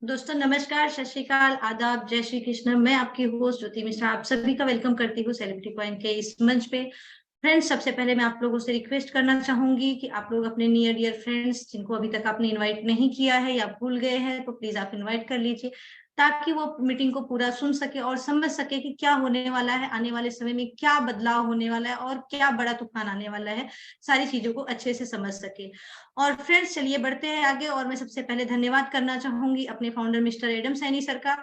दोस्तों नमस्कार, सत श्री अकाल, आदाब, जय श्री कृष्ण। मैं आपकी होस्ट ज्योति मिश्रा आप सभी का वेलकम करती हूँ सेलिब्रिटी पॉइंट के इस मंच पे। फ्रेंड्स, सबसे पहले मैं आप लोगों से रिक्वेस्ट करना चाहूंगी कि आप लोग अपने नियर डियर फ्रेंड्स जिनको अभी तक आपने इनवाइट नहीं किया है या भूल गए हैं तो प्लीज आप इनवाइट कर लीजिए, ताकि वो मीटिंग को पूरा सुन सके और समझ सके कि क्या होने वाला है, आने वाले समय में क्या बदलाव होने वाला है और क्या बड़ा तूफान आने वाला है। सारी चीजों को अच्छे से समझ सके। और फ्रेंड्स, चलिए बढ़ते हैं आगे। और मैं सबसे पहले धन्यवाद करना चाहूंगी अपने founder mister Adam Saini sir का,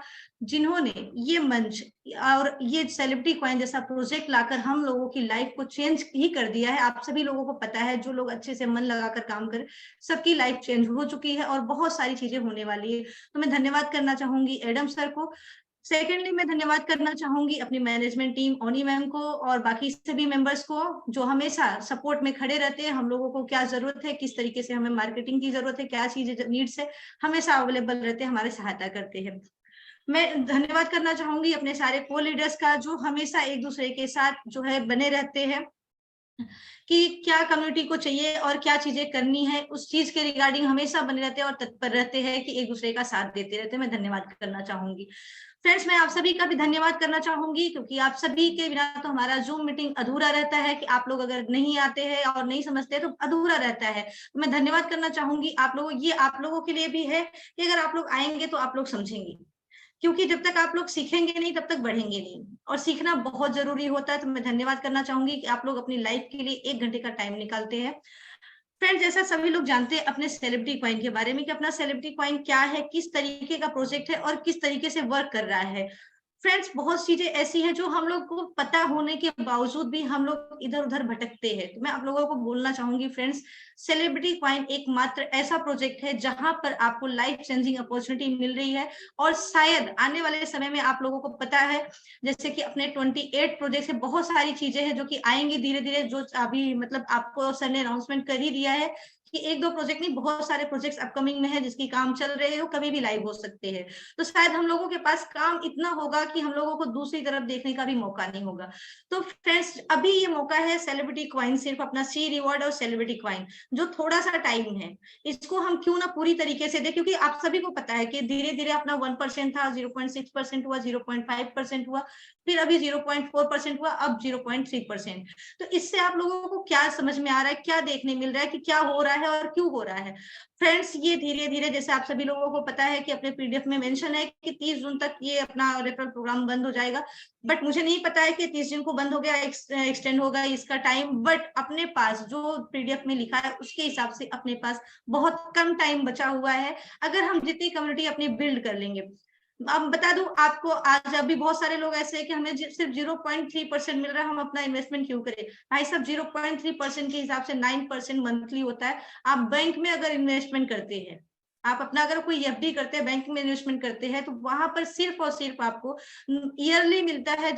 जिन्होंने ये मंच और ये सेलिब्रिटी कॉइन जैसा प्रोजेक्ट लाकर हम लोगों की लाइफ को चेंज ही कर दिया है। आप सभी लोगों को पता है, जो लोग अच्छे से मन लगाकर काम करें सबकी लाइफ चेंज हो चुकी है और बहुत सारी चीजें होने वाली है। तो मैं धन्यवाद करना चाहूंगी एडम सर को। सेकेंडली, मैं धन्यवाद करना चाहूंगी अपनी मैनेजमेंट टीम ओनी मैम को और बाकी सभी मेंबर्स को, जो हमेशा सपोर्ट में खड़े रहते हैं। हम लोगों को क्या जरूरत है, किस तरीके से हमें मार्केटिंग की जरूरत है, क्या चीजें नीड्स है, हमेशा अवेलेबल रहते हैं, हमारे सहायता करते हैं। मैं धन्यवाद करना चाहूंगी अपने सारे को लीडर्स का, जो हमेशा एक दूसरे के साथ जो है बने रहते हैं कि क्या कम्युनिटी को चाहिए और क्या चीजें करनी है, उस चीज के रिगार्डिंग हमेशा बने रहते हैं और तत्पर रहते हैं कि एक दूसरे का साथ देते रहते हैं। मैं धन्यवाद करना चाहूंगी। फ्रेंड्स, मैं आप सभी का भी धन्यवाद करना चाहूंगी, क्योंकि आप सभी के बिना तो हमारा जूम मीटिंग अधूरा रहता है। कि आप लोग अगर नहीं आते हैं और नहीं समझते तो अधूरा रहता है। तो मैं धन्यवाद करना चाहूंगी आप लोगों, ये आप लोगों के लिए भी है कि अगर आप लोग आएंगे तो आप लोग समझेंगे, क्योंकि जब तक आप लोग सीखेंगे नहीं तब तक बढ़ेंगे नहीं, और सीखना बहुत जरूरी होता है। तो मैं धन्यवाद करना चाहूंगी कि आप लोग अपनी लाइफ के लिए 1 घंटे का टाइम निकालते हैं। फ्रेंड, जैसा सभी लोग जानते हैं अपने सेलिब्रिटी कॉइन के बारे में कि अपना सेलिब्रिटी कॉइन क्या है, किस तरीके का प्रोजेक्ट है और किस तरीके से वर्क कर रहा है। फ्रेंड्स, बहुत चीजें ऐसी हैं जो हम लोग को पता होने के बावजूद भी हम लोग इधर उधर भटकते हैं। तो मैं आप लोगों को बोलना चाहूंगी फ्रेंड्स, सेलिब्रिटी कॉइन एकमात्र ऐसा प्रोजेक्ट है जहां पर आपको लाइफ चेंजिंग अपॉर्चुनिटी मिल रही है। और शायद आने वाले समय में आप लोगों को पता है, जैसे कि अपने 28 प्रोजेक्ट से बहुत सारी चीजें हैं जो कि आएंगी धीरे धीरे, जो अभी मतलब आपको सर ने अनाउंसमेंट कर ही दिया है कि 1-2 प्रोजेक्ट नहीं, बहुत सारे प्रोजेक्ट्स अपकमिंग में है जिसकी काम चल रहे हो, कभी भी लाइव हो सकते हैं। तो शायद हम लोगों के पास काम इतना होगा कि हम लोगों को दूसरी तरफ देखने का भी मौका नहीं होगा। तो फ्रेंड्स, अभी ये मौका है सेलिब्रिटी क्वाइन, सिर्फ अपना सी रिवॉर्ड और सेलिब्रिटी क्वाइन, जो थोड़ा सा टाइम है, इसको हम क्यों ना पूरी तरीके से दें। क्योंकि आप सभी को पता है कि धीरे धीरे अपना 1% था, 0.6% हुआ, 0.5% हुआ, फिर अभी 0.4% हुआ, अब 0.3%। तो इससे आप लोगों को क्या समझ में आ रहा है, क्या देखने मिल रहा है कि क्या हो रहा है और क्यों हो रहा है। फ्रेंड्स, ये धीरे धीरे, जैसे आप सभी लोगों को पता है कि अपने पीडीएफ में मेंशन है कि 30 जून तक ये अपना रेफरल प्रोग्राम बंद हो जाएगा। बट मुझे नहीं पता है कि 30 जून को बंद हो गया, एक्सटेंड होगा इसका टाइम। बट अपने पास जो पीडीएफ में लिखा है उसके हिसाब से अपने पास बहुत कम टाइम बचा हुआ है, अगर हम जितनी कम्युनिटी अपनी बिल्ड कर लेंगे। अब बता दूं आपको, आज अभी बहुत सारे लोग ऐसे हैं कि हमें सिर्फ 0.3% मिल रहा है, हम अपना इन्वेस्टमेंट क्यों करें। भाई साहब, 0.3% के हिसाब से 9% मंथली होता है। आप बैंक में अगर इन्वेस्टमेंट करते हैं, आप अपना अगर कोई एफडी करते हैं, बैंक में इन्वेस्टमेंट करते हैं, तो वहां पर सिर्फ और सिर्फ आपको ईयरली मिलता है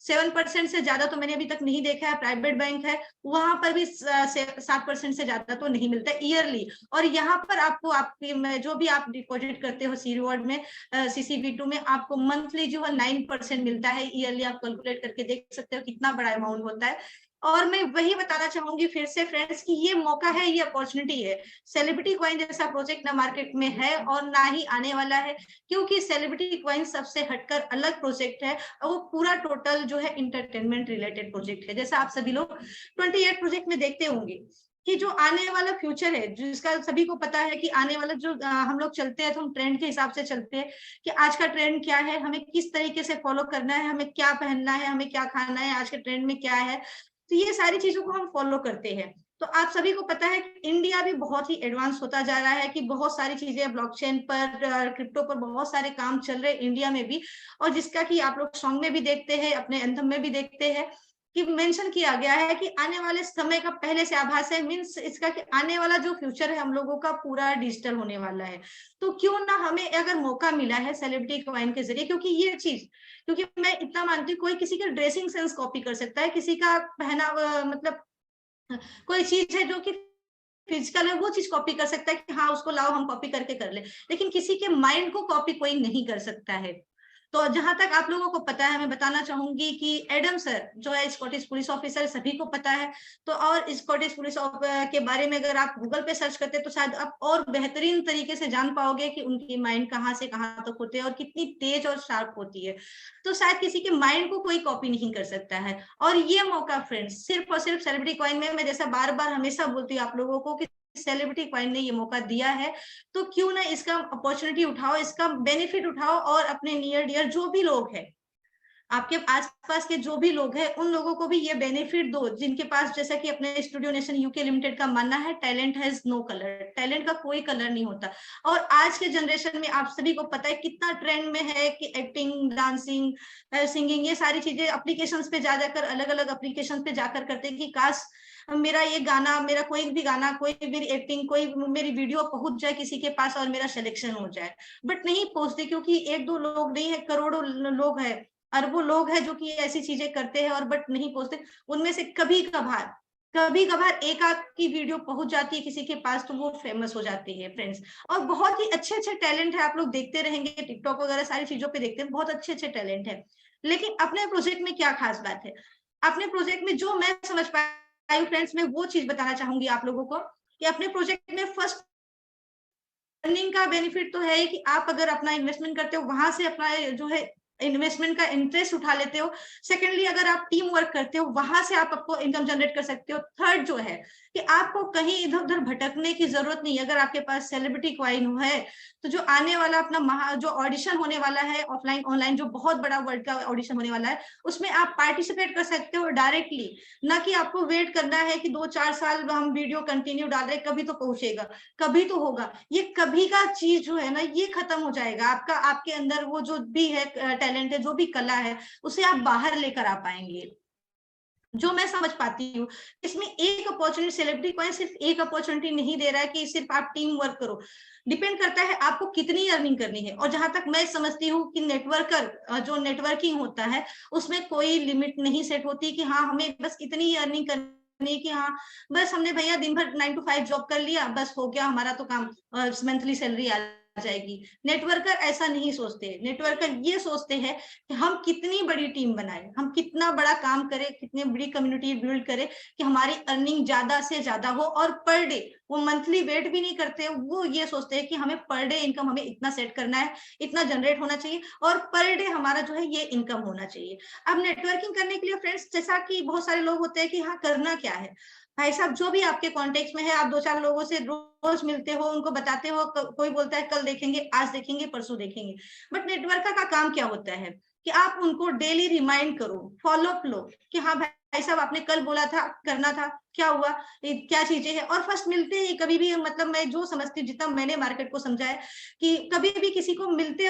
7% से ज्यादा तो मैंने अभी तक नहीं देखा है। प्राइवेट बैंक है, वहां पर भी 7% से ज्यादा तो नहीं मिलता ईयरली। और यहाँ पर आपको आपकी जो भी आप डिपॉजिट करते हो सी रिवॉर्ड में, CCV2 में, आपको मंथली जो है 9% मिलता है ईयरली। आप कैलकुलेट करके देख सकते हो कितना बड़ा अमाउंट होता है। और मैं वही बताना चाहूंगी फिर से फ्रेंड्स कि ये मौका है, ये अपॉर्चुनिटी है। सेलिब्रिटी कॉइन जैसा प्रोजेक्ट ना मार्केट में है और ना ही आने वाला है, क्योंकि सेलिब्रिटी कॉइन सबसे हटकर अलग प्रोजेक्ट है। और वो पूरा टोटल जो है इंटरटेनमेंट रिलेटेड प्रोजेक्ट है। जैसा आप सभी लोग 28 प्रोजेक्ट में देखते होंगे कि जो आने वाला फ्यूचर है, जिसका सभी को पता है कि आने वाला जो हम लोग चलते हैं तो हम ट्रेंड के हिसाब से चलते हैं कि आज का ट्रेंड क्या है, हमें किस तरीके से फॉलो करना है, हमें क्या पहनना है, हमें क्या खाना है, आज के ट्रेंड में क्या है। तो ये सारी चीजों को हम फॉलो करते हैं। तो आप सभी को पता है कि इंडिया भी बहुत ही एडवांस होता जा रहा है, कि बहुत सारी चीजें ब्लॉकचेन पर, क्रिप्टो पर बहुत सारे काम चल रहे हैं इंडिया में भी। और जिसका कि आप लोग सॉन्ग में भी देखते हैं, अपने एंथम में भी देखते हैं कि मेंशन किया गया है कि आने वाले समय का पहले से आभास है। मीन्स इसका कि आने वाला जो फ्यूचर है हम लोगों का पूरा डिजिटल होने वाला है। तो क्यों ना हमें अगर मौका मिला है सेलिब्रिटी कॉइन के जरिए, क्योंकि ये चीज, क्योंकि मैं इतना मानती हूँ कोई किसी का ड्रेसिंग सेंस कॉपी कर सकता है, किसी का पहनावा, मतलब कोई चीज है जो कि फिजिकल है, वो चीज कॉपी कर सकता है कि हाँ उसको लाओ हम कॉपी करके कर ले, लेकिन किसी के माइंड को कॉपी कोई नहीं कर सकता है। तो जहां तक आप लोगों को पता है, मैं बताना चाहूंगी कि एडम सर जो है स्कॉटिश पुलिस ऑफिसर, सभी को पता है। तो और स्कॉटिश पुलिस के बारे में अगर आप गूगल पे सर्च करते हैं तो शायद आप और बेहतरीन तरीके से जान पाओगे कि उनकी माइंड कहाँ से कहाँ तक होते हैं और कितनी तेज और शार्प होती है। तो शायद किसी के माइंड को कोई कॉपी नहीं कर सकता है। और ये मौका फ्रेंड्स सिर्फ और सिर्फ सेलिब्रिटी कॉइन में, मैं जैसा बार बार हमेशा बोलती हूँ आप लोगों को कि सेलिब्रिटी कॉइन ने ये मौका दिया है, तो क्यों ना इसका अपॉर्चुनिटी उठाओ, इसका बेनिफिट उठाओ और अपने नियर डियर जो भी लोग हैं, आपके आसपास के जो भी लोग हैं, उन लोगों को भी ये बेनिफिट दो जिनके पास, जैसा कि अपने स्टूडियो नेशन यूके लिमिटेड का मानना है, talent has no colour, talent का कोई कलर नहीं होता। और आज के जनरेशन में आप सभी को पता है कितना ट्रेंड में है कि एक्टिंग, डांसिंग, सिंगिंग, ये सारी चीजें एप्लीकेशंस पे जा जाकर, अलग अलग एप्लीकेशंस पे जाकर करते हैं कि काश मेरा ये गाना, मेरा कोई भी गाना, कोई भी एक्टिंग, कोई मेरी वीडियो पहुंच जाए किसी के पास और मेरा सिलेक्शन हो जाए। बट नहीं पहुंचते, क्योंकि एक दो लोग नहीं है, करोड़ों लोग हैं, अरबों लोग हैं जो कि ऐसी चीजें करते हैं और बट नहीं पहुंचते। उनमें से कभी कभार एक आध की वीडियो पहुंच जाती है किसी के पास तो वो फेमस हो जाती है फ्रेंड्स। और बहुत ही अच्छे अच्छे टैलेंट है, आप लोग देखते रहेंगे टिकटॉक वगैरह सारी चीजों पे देखते हैं, बहुत अच्छे अच्छे टैलेंट है। लेकिन अपने प्रोजेक्ट में क्या खास बात है, अपने प्रोजेक्ट में जो मैं समझ पाई फ्रेंड्स, मैं वो चीज बताना चाहूंगी आप लोगों को कि अपने प्रोजेक्ट में फर्स्ट अर्निंग का बेनिफिट तो है कि आप अगर अपना इन्वेस्टमेंट करते हो वहां से अपना जो है इन्वेस्टमेंट का इंटरेस्ट उठा लेते हो। सेकेंडली, अगर आप टीम वर्क करते हो वहां से आप आपको इनकम जनरेट कर सकते हो। थर्ड जो है कि आपको कहीं इधर उधर भटकने की जरूरत नहीं। अगर आपके पास सेलिब्रिटी क्वाइन है तो जो आने वाला अपना जो ऑडिशन होने वाला है ऑफलाइन ऑनलाइन, जो बहुत बड़ा वर्ल्ड का ऑडिशन होने वाला है, उसमें आप पार्टिसिपेट कर सकते हो डायरेक्टली। ना कि आपको वेट करना है कि 2-4 साल हम वीडियो कंटिन्यू डाल रहे, कभी तो पहुंचेगा, कभी तो होगा। ये कभी का चीज जो है ना, ये खत्म हो जाएगा। आपका, आपके अंदर वो जो भी है टैलेंट है, जो भी कला है, उसे आप बाहर लेकर आ पाएंगे। जो मैं समझ पाती हूँ इसमें एक अपॉर्चुनिटी, सेलिब्रिटी कॉइन सिर्फ एक अपॉर्चुनिटी नहीं दे रहा है कि सिर्फ आप टीम वर्क करो। डिपेंड करता है आपको कितनी अर्निंग करनी है। और जहां तक मैं समझती हूँ कि नेटवर्कर, जो नेटवर्किंग होता है, उसमें कोई लिमिट नहीं सेट होती कि हाँ हमें बस इतनी ही अर्निंग करनी, कि हाँ बस हमने भैया दिन भर 9 to 5 जॉब कर लिया, बस हो गया हमारा तो काम, मंथली सैलरी आ जाएगी। नेटवर्कर ऐसा नहीं सोचते। नेटवर्कर ये सोचते हैं कि हम कितनी बड़ी टीम बनाए, हम कितना बड़ा काम करें, कितनी बड़ी कम्युनिटी बिल्ड करें कि हमारी अर्निंग ज्यादा से ज्यादा हो। और पर डे, वो मंथली वेट भी नहीं करते, वो ये सोचते हैं कि हमें पर डे इनकम हमें इतना सेट करना है, इतना जनरेट होना चाहिए और पर डे हमारा जो है ये इनकम होना चाहिए। अब नेटवर्किंग करने के लिए फ्रेंड्स, जैसा कि बहुत सारे लोग होते हैं कि हाँ करना क्या है भाई साहब, जो भी आपके कॉन्टेक्ट में है, आप 2-4 लोगों से रोज मिलते हो, उनको बताते हो, कोई बोलता है कल देखेंगे, आज देखेंगे, परसों देखेंगे। बट नेटवर्कर का काम क्या होता है कि आप उनको डेली रिमाइंड करो, फॉलो अप लो कि हाँ भाई साहब आपने कल बोला था, करना था, क्या हुआ, क्या चीजें हैं। और फर्स्ट मिलते ही कभी भी, मतलब मैं जो समझती हूँ, जितना मैंने मार्केट को समझा है, कि कभी भी किसी को मिलते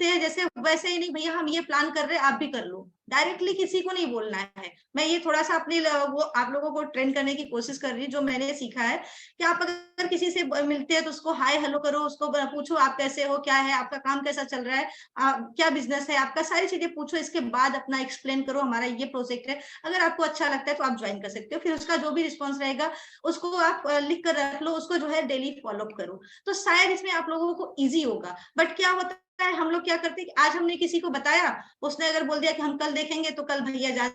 हैं जैसे वैसे ही नहीं, भैया हम ये प्लान कर रहे हैं आप भी कर लो, डायरेक्टली किसी को नहीं बोलना है। मैं ये थोड़ा सा अपने वो आप लोगों को ट्रेन करने की कोशिश कर रही हूँ, जो मैंने सीखा है कि आप अगर किसी से मिलते हैं तो उसको हाय हेलो करो, उसको पूछो आप कैसे हो, क्या है आपका, काम कैसा चल रहा है, क्या बिजनेस है आपका, सारी चीजें पूछो। इसके बाद अपना एक्सप्लेन करो हमारा ये प्रोजेक्ट है, अगर आपको अच्छा लगता है तो आप ज्वाइन कर सकते हो। फिर उसका जो भी रिस्पॉन्स रहेगा उसको आप लिख कर रख लो, उसको जो है डेली फॉलो अप करो, तो शायद इसमें आप लोगों को ईजी होगा। बट क्या होता है, हम लोग क्या करते हैं कि आज हमने किसी को बताया, उसने अगर बोल दिया कि हम कल देखेंगे, तो कल भैया जा,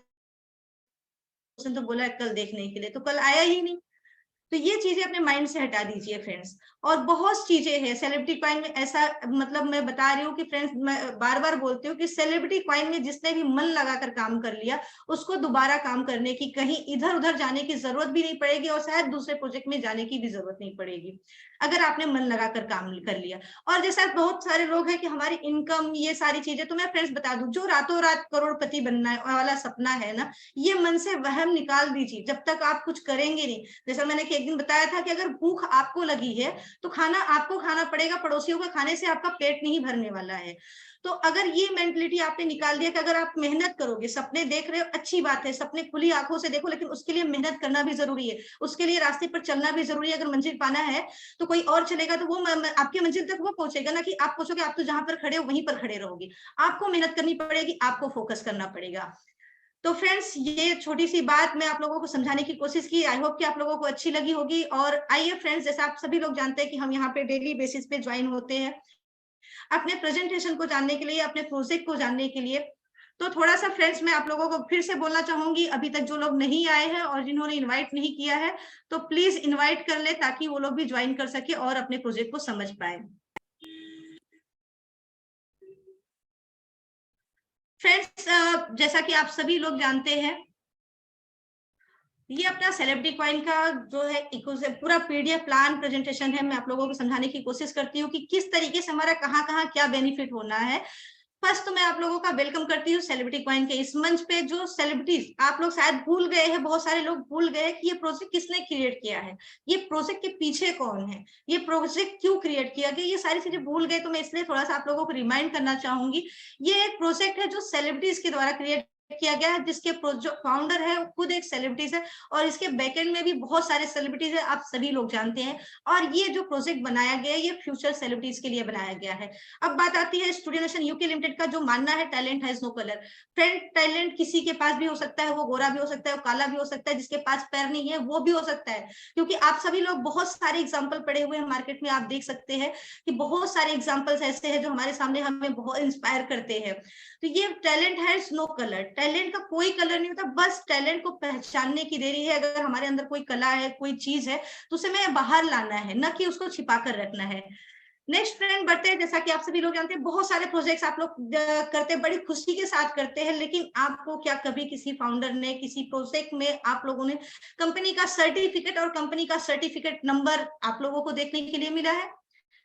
उसने तो बोला कल देखने के लिए, तो कल आया ही नहीं। तो ये चीजें अपने माइंड से हटा दीजिए फ्रेंड्स। और बहुत चीजें हैं सेलिब्रिटी क्वाइन में ऐसा, मतलब मैं बता रही हूँ कि फ्रेंड्स, मैं बार बार बोलती हूँ कि सेलिब्रिटी क्वाइन में जिसने भी मन लगाकर काम कर लिया, उसको दोबारा काम करने की, कहीं इधर उधर जाने की जरूरत भी नहीं पड़ेगी और शायद दूसरे प्रोजेक्ट में जाने की भी जरूरत नहीं पड़ेगी, अगर आपने मन लगाकर काम कर लिया। और जैसा बहुत सारे लोग हैं कि हमारी इनकम, ये सारी चीजें, तो मैं फ्रेंड्स बता दूं, जो रातों रात करोड़पति बनना वाला सपना है ना, ये मन से वहम निकाल दीजिए जब तक आप कुछ करेंगे नहीं। जैसा मैंने एक दिन बताया था कि अगर भूख आपको लगी है तो खाना आपको खाना पड़ेगा, पड़ोसियों के खाने से आपका पेट नहीं भरने वाला है। तो अगर ये मेंटलिटी आपने निकाल दिया कि अगर आप मेहनत करोगे, सपने देख रहे हो, अच्छी बात है, सपने खुली आंखों से देखो, लेकिन उसके लिए मेहनत करना भी जरूरी है, उसके लिए रास्ते पर चलना भी जरूरी है। अगर मंजिल पाना है तो कोई और चलेगा तो वो आपकी मंजिल तक वो पहुंचेगा ना, कि आप पहुंचोगे, आप तो जहां पर खड़े हो वहीं पर खड़े रहोगे। आपको मेहनत करनी पड़ेगी, आपको फोकस करना पड़ेगा। तो फ्रेंड्स, ये छोटी सी बात मैं आप लोगों को समझाने की कोशिश की, आई होप कि आप लोगों को अच्छी लगी होगी। और आइए फ्रेंड्स, जैसा आप सभी लोग जानते हैं कि हम यहाँ पे डेली बेसिस पे ज्वाइन होते हैं, अपने प्रेजेंटेशन को जानने के लिए, अपने प्रोजेक्ट को जानने के लिए। तो थोड़ा सा फ्रेंड्स मैं आप लोगों को फिर से बोलना चाहूंगी, अभी तक जो लोग नहीं आए हैं और जिन्होंने इनवाइट नहीं किया है, तो प्लीज इनवाइट कर ले ताकि वो लोग भी ज्वाइन कर सके और अपने प्रोजेक्ट को समझ पाए। फ्रेंड्स, जैसा कि आप सभी लोग जानते हैं, ये अपना सेलिब्रिटी कॉइन का जो है पूरा पीडीएफ प्लान प्रेजेंटेशन है। मैं आप लोगों को समझाने की कोशिश करती हूँ कि किस तरीके से हमारा कहाँ कहाँ क्या बेनिफिट होना है। फर्स्ट तो मैं आप लोगों का वेलकम करती हूँ सेलिब्रिटी कॉइन के इस मंच पे। जो सेलिब्रिटीज आप लोग शायद भूल गए हैं, बहुत सारे लोग भूल गए कि ये प्रोजेक्ट किसने क्रिएट किया है, ये प्रोजेक्ट के पीछे कौन है, ये प्रोजेक्ट क्यों क्रिएट किया गया, ये सारी चीजें भूल गए। तो मैं इसलिए थोड़ा सा आप लोगों को रिमाइंड करना चाहूंगी। ये एक प्रोजेक्ट है जो सेलिब्रिटीज के द्वारा क्रिएट किया गया है, जिसके जो फाउंडर है वो खुद एक सेलिब्रिटीज है, और इसके बैकएंड में भी बहुत सारे सेलिब्रिटीज है, आप सभी लोग जानते हैं। और ये जो प्रोजेक्ट बनाया गया है, ये फ्यूचर सेलिब्रिटीज के लिए बनाया गया है। अब बात आती है स्टूडियो नेशन यूके लिमिटेड का जो मानना है talent has no colour. Friend, talent किसी के पास भी हो सकता है, वो गोरा भी हो सकता है, वो काला भी हो सकता है, जिसके पास पैर नहीं है वो भी हो सकता है। क्योंकि आप सभी लोग बहुत सारे एग्जाम्पल पड़े हुए हैं मार्केट में, आप देख सकते हैं कि बहुत सारे एग्जाम्पल्स ऐसे हैं जो हमारे सामने हमें बहुत इंस्पायर करते हैं। तो ये talent has no colour, talent का कोई कलर नहीं होता, बस टैलेंट को पहचानने की देरी है। अगर हमारे अंदर कोई कला है, कोई चीज है, तो उसे हमें बाहर लाना है, न कि उसको छिपा कर रखना है। नेक्स्ट फ्रेंड बढ़ते हैं। जैसा कि आप सभी लोग जानते हैं, बहुत सारे प्रोजेक्ट्स आप लोग करते हैं, बड़ी खुशी के साथ करते हैं, लेकिन आपको क्या कभी किसी फाउंडर ने, किसी प्रोजेक्ट में आप लोगों ने कंपनी का सर्टिफिकेट और कंपनी का सर्टिफिकेट नंबर आप लोगों को देखने के लिए मिला है?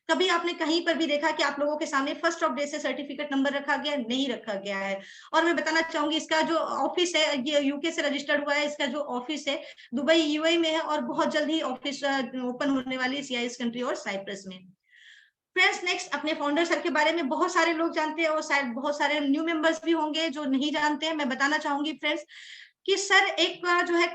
कभी आपने कहीं पर भी देखा कि आप लोगों के सामने फर्स्ट ऑफ डे से सर्टिफिकेट नंबर रखा गया? नहीं रखा गया है। और मैं बताना चाहूंगी, इसका जो ऑफिस है ये यूके से रजिस्टर्ड हुआ है, इसका जो ऑफिस है दुबई यूएई में है, और बहुत जल्द ही ऑफिस ओपन होने वाली है सीआईएस कंट्री और साइप्रस में। फ्रेंड्स, नेक्स्ट अपने फाउंडर सर के बारे में बहुत सारे लोग जानते हैं और शायद बहुत सारे न्यू मेंबर्स भी होंगे जो नहीं जानते हैं। मैं बताना चाहूंगी फ्रेंड्स कि सर एक जो है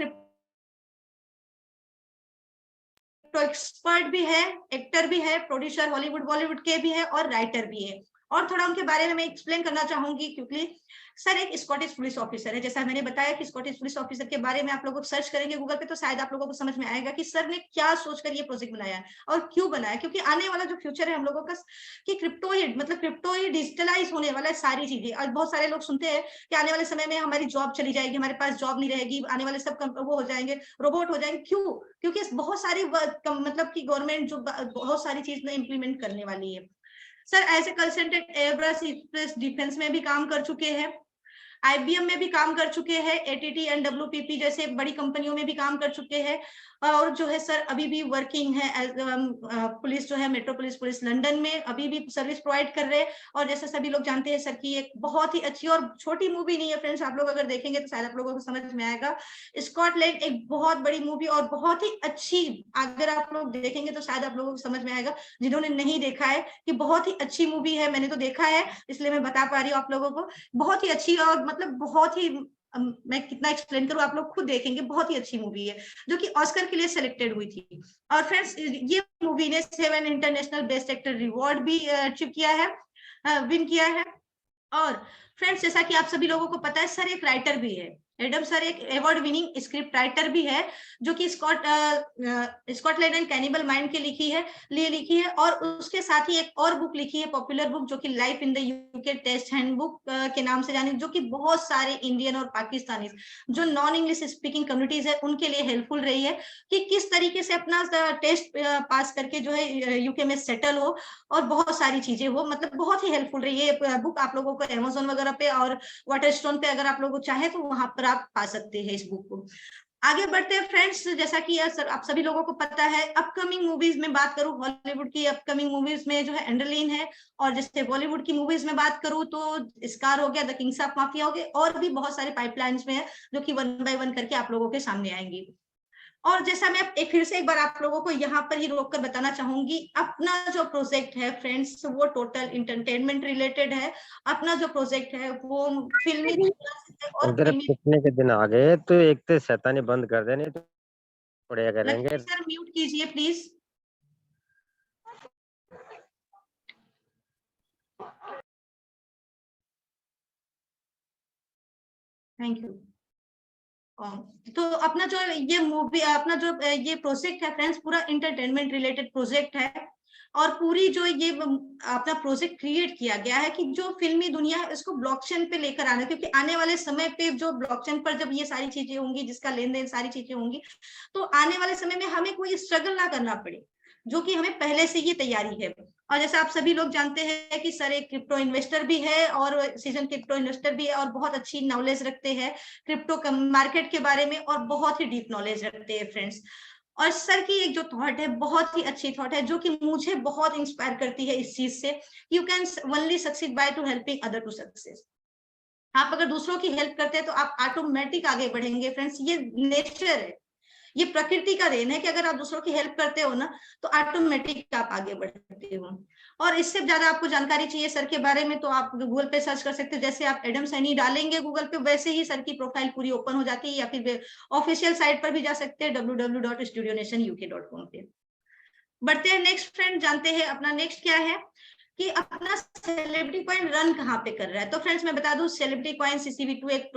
तो एक्सपर्ट भी है, एक्टर भी है, प्रोड्यूसर हॉलीवुड बॉलीवुड के भी है और राइटर भी है। और थोड़ा उनके बारे में मैं एक्सप्लेन करना चाहूंगी, क्योंकि सर एक स्कॉटिश पुलिस ऑफिसर है। जैसा मैंने बताया कि स्कॉटिश पुलिस ऑफिसर के बारे में आप लोग सर्च करेंगे गूगल पे तो शायद आप लोगों को समझ में आएगा कि सर ने क्या सोचकर ये प्रोजेक्ट बनाया और क्यों बनाया। क्योंकि आने वाला जो फ्यूचर है हम लोगों का कि क्रिप्टो ही मतलब क्रिप्टो ही डिजिटलाइज होने वाला है सारी चीजें। और बहुत सारे लोग सुनते हैं कि आने वाले समय में हमारी जॉब चली जाएगी, हमारे पास जॉब नहीं रहेगी, आने वाले सब वो हो जाएंगे, रोबोट हो जाएंगे। क्यों? क्योंकि बहुत सारी मतलब कि गवर्नमेंट जो बहुत सारी चीज में इम्प्लीमेंट करने वाली है। Sir as a consultant Airbus defence में भी काम कर चुके हैं, आईबीएम में भी काम कर चुके हैं, एटीटी एंड डब्ल्यूपीपी जैसे बड़ी कंपनियों में भी काम कर चुके हैं। और जो है सर अभी भी वर्किंग है एज पुलिस जो है मेट्रोपोलिस पुलिस लंदन में अभी भी सर्विस प्रोवाइड कर रहे हैं। और जैसे सभी लोग जानते हैं सर की एक बहुत ही अच्छी और छोटी मूवी नहीं है फ्रेंड्स, आप लोग अगर देखेंगे तो शायद आप लोगों को समझ में आएगा। स्कॉटलैंड एक बहुत बड़ी मूवी और बहुत ही अच्छी, अगर आप लोग देखेंगे तो शायद आप लोगों को समझ में आएगा, जिन्होंने नहीं देखा है कि बहुत ही अच्छी मूवी है। मैंने तो देखा है इसलिए मैं बता पा रही हूँ आप लोगों को, बहुत ही अच्छी और मतलब बहुत ही मैं कितना एक्सप्लेन करूं, आप लोग खुद देखेंगे, बहुत ही अच्छी मूवी है जो कि ऑस्कर के लिए सिलेक्टेड हुई थी। और फ्रेंड्स ये मूवी ने 7 इंटरनेशनल बेस्ट एक्टर अवार्ड भी अचीव किया है, विन किया है। और फ्रेंड्स जैसा कि आप सभी लोगों को पता है सर एक राइटर भी है, एडम सर एक अवार्ड विनिंग स्क्रिप्ट राइटर भी है, जो कि स्कॉटलैंड एंड कैनिबल माइंड के लिखी है। और उसके साथ ही एक और बुक लिखी है, पॉपुलर बुक, जो कि life in the UK test handbook के नाम से जानी, जो कि बहुत सारे इंडियन और पाकिस्तानी जो नॉन इंग्लिश स्पीकिंग कम्युनिटीज है उनके लिए हेल्पफुल रही है कि किस तरीके से अपना टेस्ट पास करके जो है यूके में सेटल हो और बहुत सारी चीजें हो, मतलब बहुत ही हेल्पफुल रही है बुक। आप लोगों को अमेजोन वगैरह पे और वाटरस्टोन पे अगर आप लोग चाहे तो वहां पर आप पा सकते हैं इस बुक को। आगे बढ़ते हैं फ्रेंड्स, जैसा कि आप सभी लोगों को पता है, अपकमिंग मूवीज में बात करूं, हॉलीवुड की अपकमिंग मूवीज में जो है एंडरलिन है, और जैसे बॉलीवुड की मूवीज में बात करूं तो स्कार हो गया, द किंग्स ऑफ माफिया हो गए, और भी बहुत सारे पाइपलाइंस में है जो कि 1 बाय 1 करके आप लोगों के सामने आएंगी। और जैसा मैं फिर से एक बार आप लोगों को यहाँ पर ही रोककर बताना चाहूंगी, अपना जो प्रोजेक्ट है फ्रेंड्स वो टोटल इंटरटेनमेंट रिलेटेड है। अपना जो प्रोजेक्ट है वो फिल्मी और उधर फिल्मी। पिटने के दिन आ गए तो एक तो शैतानी बंद कर देनी तो बढ़िया करेंगे। लक्ष्मी सर म्यूट कीजिए प्लीज। Thank you. तो अपना जो ये मूवी अपना जो ये प्रोजेक्ट है फ्रेंड्स पूरा इंटरटेनमेंट रिलेटेड प्रोजेक्ट है। और पूरी जो ये अपना प्रोजेक्ट क्रिएट किया गया है कि जो फिल्मी दुनिया है इसको ब्लॉकचेन पे लेकर आना, क्योंकि आने वाले समय पे जो ब्लॉकचेन पर जब ये सारी चीजें होंगी, जिसका लेन देन सारी चीजें होंगी, तो आने वाले समय में हमें कोई स्ट्रगल ना करना पड़े, जो कि हमें पहले से ये तैयारी है। और जैसे आप सभी लोग जानते हैं कि सर एक क्रिप्टो इन्वेस्टर भी है और सीजन क्रिप्टो इन्वेस्टर भी है और बहुत अच्छी नॉलेज रखते हैं क्रिप्टो मार्केट के बारे में और बहुत ही डीप नॉलेज रखते हैं फ्रेंड्स। और सर की एक जो थॉट है बहुत ही अच्छी थॉट है, जो कि मुझे बहुत इंस्पायर करती है इस चीज से। You can only succeed by to helping other to success. आप अगर दूसरों की हेल्प करते हैं तो आप ऑटोमेटिक आगे बढ़ेंगे फ्रेंड्स, ये नेचर है, ये प्रकृति का देन है कि अगर आप दूसरों की हेल्प करते हो ना तो ऑटोमेटिक आप आगे बढ़ते हो। और इससे ज्यादा आपको जानकारी चाहिए सर के बारे में तो आप गूगल पे सर्च कर सकते हो। जैसे आप एडम सैनी डालेंगे गूगल पे वैसे ही सर की प्रोफाइल पूरी ओपन हो जाती है, या फिर ऑफिशियल साइट पर भी जा सकते हैं www.studionationuk.com पे। बढ़ते हैं नेक्स्ट फ्रेंड, जानते हैं अपना नेक्स्ट क्या है कि अपना सेलिब्रिटी कॉइन रन कहाँ पे कर रहा है। तो फ्रेंड्स मैं बता दूं, सेलिब्रिटी कॉइन CCV2 एक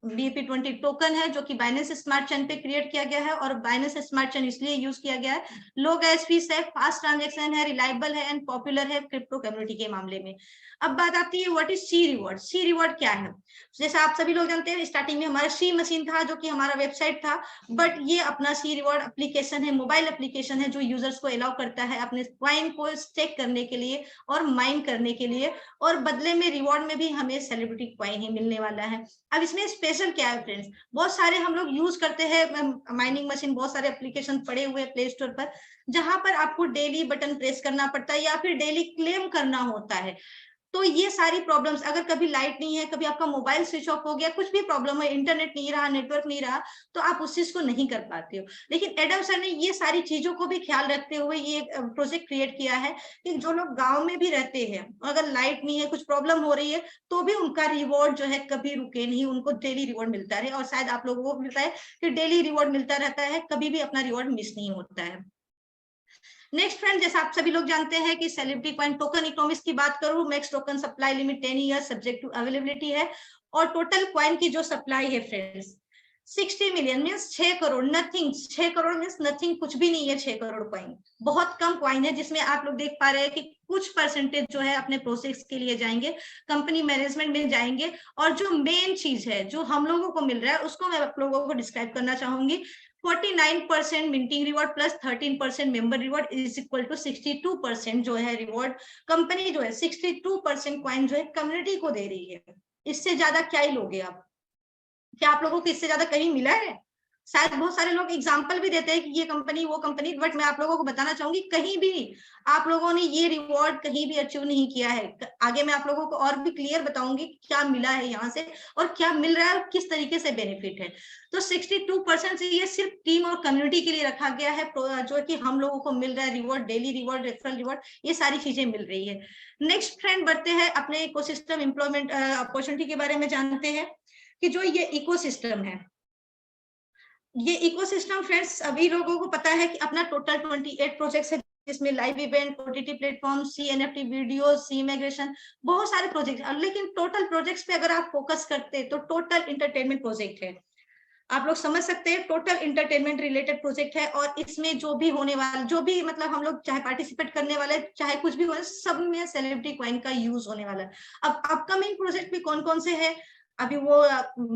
BEP20 टोकन है जो कि बाइनेंस स्मार्ट चेन पे क्रिएट किया गया है। और बाइनेंस स्मार्ट चेन इसलिए यूज किया गया है, लो गैस फीस है, फास्ट ट्रांजैक्शन है, रिलायबल है एंड पॉपुलर है क्रिप्टो कम्युनिटी के मामले में। अब बात आती है what is C reward. C reward क्या है, जैसे आप सभी लोग जानते हैं स्टार्टिंग में हमारा सी मशीन था जो कि हमारा वेबसाइट था, बट ये अपना सी रिवॉर्ड एप्लीकेशन है, मोबाइल एप्लीकेशन है जो यूजर्स को अलाउ करता है अपने कॉइन को स्टेक करने के लिए और माइन करने के लिए, और बदले में रिवॉर्ड में भी हमें सेलिब्रिटी कॉइन ही मिलने वाला है। अब इसमें स्पेशल क्या है फ्रेंड्स, बहुत सारे हम लोग यूज करते हैं माइनिंग मशीन, बहुत सारे एप्लीकेशन पड़े हुए हैं प्ले स्टोर पर, जहां पर आपको डेली बटन प्रेस करना पड़ता है या फिर डेली क्लेम करना होता है। तो ये सारी प्रॉब्लम्स, अगर कभी लाइट नहीं है, कभी आपका मोबाइल स्विच ऑफ हो गया, कुछ भी प्रॉब्लम है, इंटरनेट नहीं रहा, नेटवर्क नहीं रहा, तो आप उस चीज को नहीं कर पाते हो। लेकिन एडम सर ने ये सारी चीजों को भी ख्याल रखते हुए ये प्रोजेक्ट क्रिएट किया है कि जो लोग गांव में भी रहते हैं, अगर लाइट नहीं है, कुछ प्रॉब्लम हो रही है, तो भी उनका रिवॉर्ड जो है कभी रुके नहीं, उनको डेली रिवॉर्ड मिलता रहे। और शायद आप लोगों को मिलता है कि डेली रिवॉर्ड मिलता रहता है, कभी भी अपना रिवॉर्ड मिस नहीं होता है। नेक्स्ट फ्रेंड, जैसे आप सभी लोग जानते हैं कि सेलिब्रिटी कॉइन टोकन इकोनॉमिक्स की बात करूं, max token supply limit 10 year subject to availability है। और टोटल कॉइन की जो सप्लाई है friends 60 million means 6 crore, nothing, 6 crore means nothing, कुछ भी नहीं है 6 करोड़ कॉइन, बहुत कम कॉइन है, जिसमें आप लोग देख पा रहे हैं कि कुछ परसेंटेज जो है अपने प्रोसेस के लिए जाएंगे, कंपनी मैनेजमेंट में जाएंगे। और जो मेन चीज है जो हम लोगों को मिल रहा है उसको मैं आप लोगों को डिस्क्राइब करना चाहूंगी। 49% minting reward plus 13% member reward is equal to 62% जो है रिवॉर्ड कंपनी जो है 62% कॉइन जो है कम्युनिटी को दे रही है। इससे ज्यादा क्या ही लोगे आप, क्या आप लोगों को इससे ज्यादा कहीं मिला है? शायद बहुत सारे लोग एग्जांपल भी देते हैं कि ये कंपनी वो कंपनी, बट मैं आप लोगों को बताना चाहूंगी कहीं भी आप लोगों ने ये रिवॉर्ड कहीं भी अचीव नहीं किया है। आगे मैं आप लोगों को और भी क्लियर बताऊंगी क्या मिला है यहाँ से और क्या मिल रहा है और किस तरीके से बेनिफिट है। तो 62% ये सिर्फ टीम और कम्युनिटी के लिए रखा गया है, जो कि हम लोगों को मिल रहा है reward, daily reward, referral reward, ये सारी चीजें मिल रही है। नेक्स्ट फ्रेंड, बढ़ते हैं अपने इकोसिस्टम एम्प्लॉयमेंट अपॉर्चुनिटी के बारे में जानते हैं कि जो ये इकोसिस्टम है, ये इकोसिस्टम फ्रेंड्स सभी लोगों को पता है कि अपना टोटल 28 प्रोजेक्ट्स है, जिसमें live event, OTT platform, CNFT video, C migration, बहुत सारे प्रोजेक्ट। लेकिन टोटल प्रोजेक्ट्स पे अगर आप फोकस करते हैं तो टोटल इंटरटेनमेंट प्रोजेक्ट है, आप लोग समझ सकते हैं, टोटल इंटरटेनमेंट रिलेटेड प्रोजेक्ट है। और इसमें जो भी होने वाला, जो भी मतलब हम लोग चाहे पार्टिसिपेट करने वाले, चाहे कुछ भी हो, सब में सेलिब्रिटी कॉइन का यूज होने वाला है। अब अपकमिंग प्रोजेक्ट भी कौन कौन से है अभी वो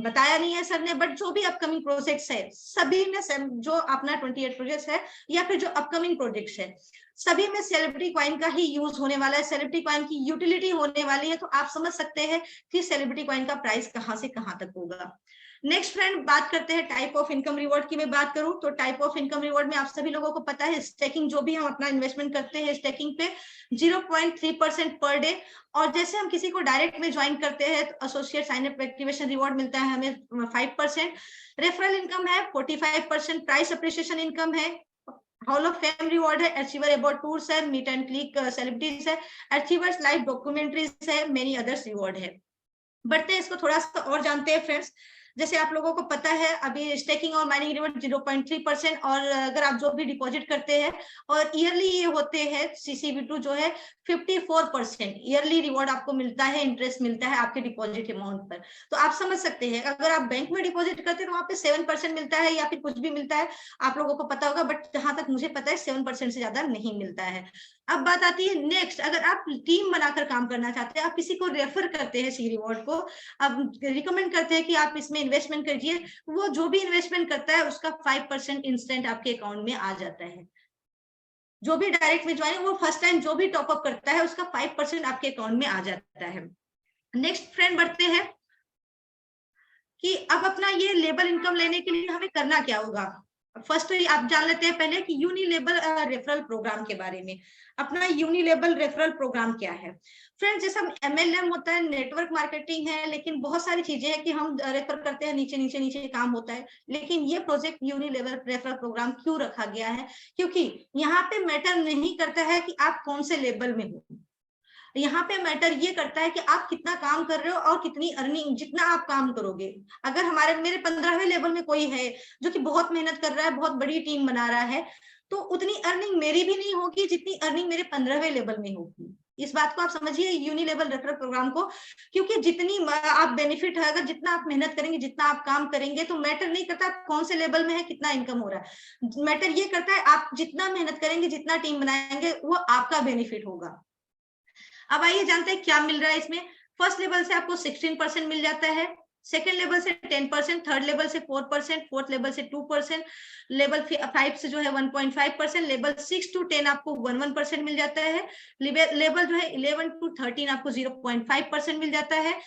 बताया नहीं है सर ने, बट जो भी अपकमिंग प्रोजेक्ट्स है सभी में जो अपना 28 प्रोजेक्ट्स है या फिर जो अपकमिंग प्रोजेक्ट्स है सभी में सेलिब्रिटी कॉइन का ही यूज होने वाला है, सेलिब्रिटी कॉइन की यूटिलिटी होने वाली है। तो आप समझ सकते हैं कि सेलिब्रिटी कॉइन का प्राइस कहां से कहां तक होगा। नेक्स्ट फ्रेंड, बात करते हैं टाइप ऑफ इनकम रिवॉर्ड की। मैं बात करूं तो टाइप ऑफ इनकम रिवॉर्ड में आप सभी लोगों को पता है स्टेकिंग, जो भी हम अपना इन्वेस्टमेंट करते हैं स्टेकिंग पे 0.3% पर डे। और जैसे हम किसी को डायरेक्ट में ज्वाइन करते हैं तो associate sign up activation reward मिलता है हमें 5%, रेफरल इनकम है 45%, प्राइस अप्रिसिएशन इनकम है, हॉल ऑफ फेम रिवॉर्ड है, अचीवर अबाउट टूर्स है, मीट एंड क्लिक सेलिब्रिटीज है, अचीवर्स लाइव डॉक्यूमेंट्रीज है, मेनी अदर्स रिवॉर्ड है। बढ़ते हैं इसको थोड़ा सा और जानते हैं फ्रेंड्स। जैसे आप लोगों को पता है अभी स्टेकिंग और माइनिंग रिवॉर्ड 0.3%, और अगर आप जो भी डिपॉजिट करते हैं और ईयरली ये होते हैं CCV2 जो है 54% ईयरली रिवॉर्ड आपको मिलता है, इंटरेस्ट मिलता है आपके डिपॉजिट अमाउंट पर। तो आप समझ सकते हैं अगर आप बैंक में डिपॉजिट करते हैं तो वहां पे 7% मिलता है या फिर कुछ भी मिलता है, आप लोगों को पता होगा, बट जहां तक मुझे पता है 7% से ज्यादा नहीं मिलता है। अब बात आती है नेक्स्ट, अगर आप टीम बनाकर काम करना चाहते हैं, आप किसी को रेफर करते हैं सी रिवॉर्ड को, अब रिकमेंड करते हैं कि आप इसमें इन्वेस्टमेंट करिए, वो जो भी इन्वेस्टमेंट करता है उसका 5% इंस्टेंट आपके अकाउंट में आ जाता है। जो भी डायरेक्ट में ज्वाइन, वो फर्स्ट टाइम जो भी टॉपअप करता है उसका 5% आपके अकाउंट में आ जाता है। नेक्स्ट फ्रेंड बढ़ते हैं कि अब अपना ये लेबल इनकम लेने के लिए हमें करना क्या होगा। फर्स्ट तो आप जान लेते हैं पहले कि यूनिलेबल रेफरल प्रोग्राम के बारे में। अपना यूनिलेबल रेफरल प्रोग्राम क्या है फ्रेंड्स, जैसा MLM होता है, नेटवर्क मार्केटिंग है, लेकिन बहुत सारी चीजें हैं कि हम रेफर करते हैं, नीचे नीचे नीचे काम होता है। लेकिन ये प्रोजेक्ट यूनिलेबल रेफरल प्रोग्राम क्यों रखा गया है, क्योंकि यहाँ पे मैटर नहीं करता है कि आप कौन से लेवल में हो, यहाँ पे मैटर ये करता है कि आप कितना काम कर रहे हो और कितनी अर्निंग, जितना आप काम करोगे। अगर मेरे 15वें लेवल में कोई है जो कि बहुत मेहनत कर रहा है, बहुत बड़ी टीम बना रहा है, तो उतनी अर्निंग मेरी भी नहीं होगी जितनी अर्निंग मेरे 15वें लेवल में होगी। इस बात को आप समझिए यूनिलेवल रेफरल प्रोग्राम को, क्योंकि जितनी आप बेनिफिट है, अगर जितना आप मेहनत करेंगे, जितना आप काम करेंगे, तो मैटर नहीं करता आप कौन से लेवल में है, कितना इनकम हो रहा है। मैटर ये करता है आप जितना मेहनत करेंगे, जितना टीम बनाएंगे, वो आपका बेनिफिट होगा। अब आइए जानते हैं क्या मिल रहा है इसमें। फर्स्ट लेवल से आपको 16% मिल जाता है, सेकेंड लेवल से 10%, थर्ड लेवल से 4%, फोर्थ लेवल से 2%, लेवल 5 से जो है 1.5%, लेवल 6 to 10 आपको 1% मिल जाता है, लेवल जो है 11 to 13 आपको 0.5% मिल जाता है,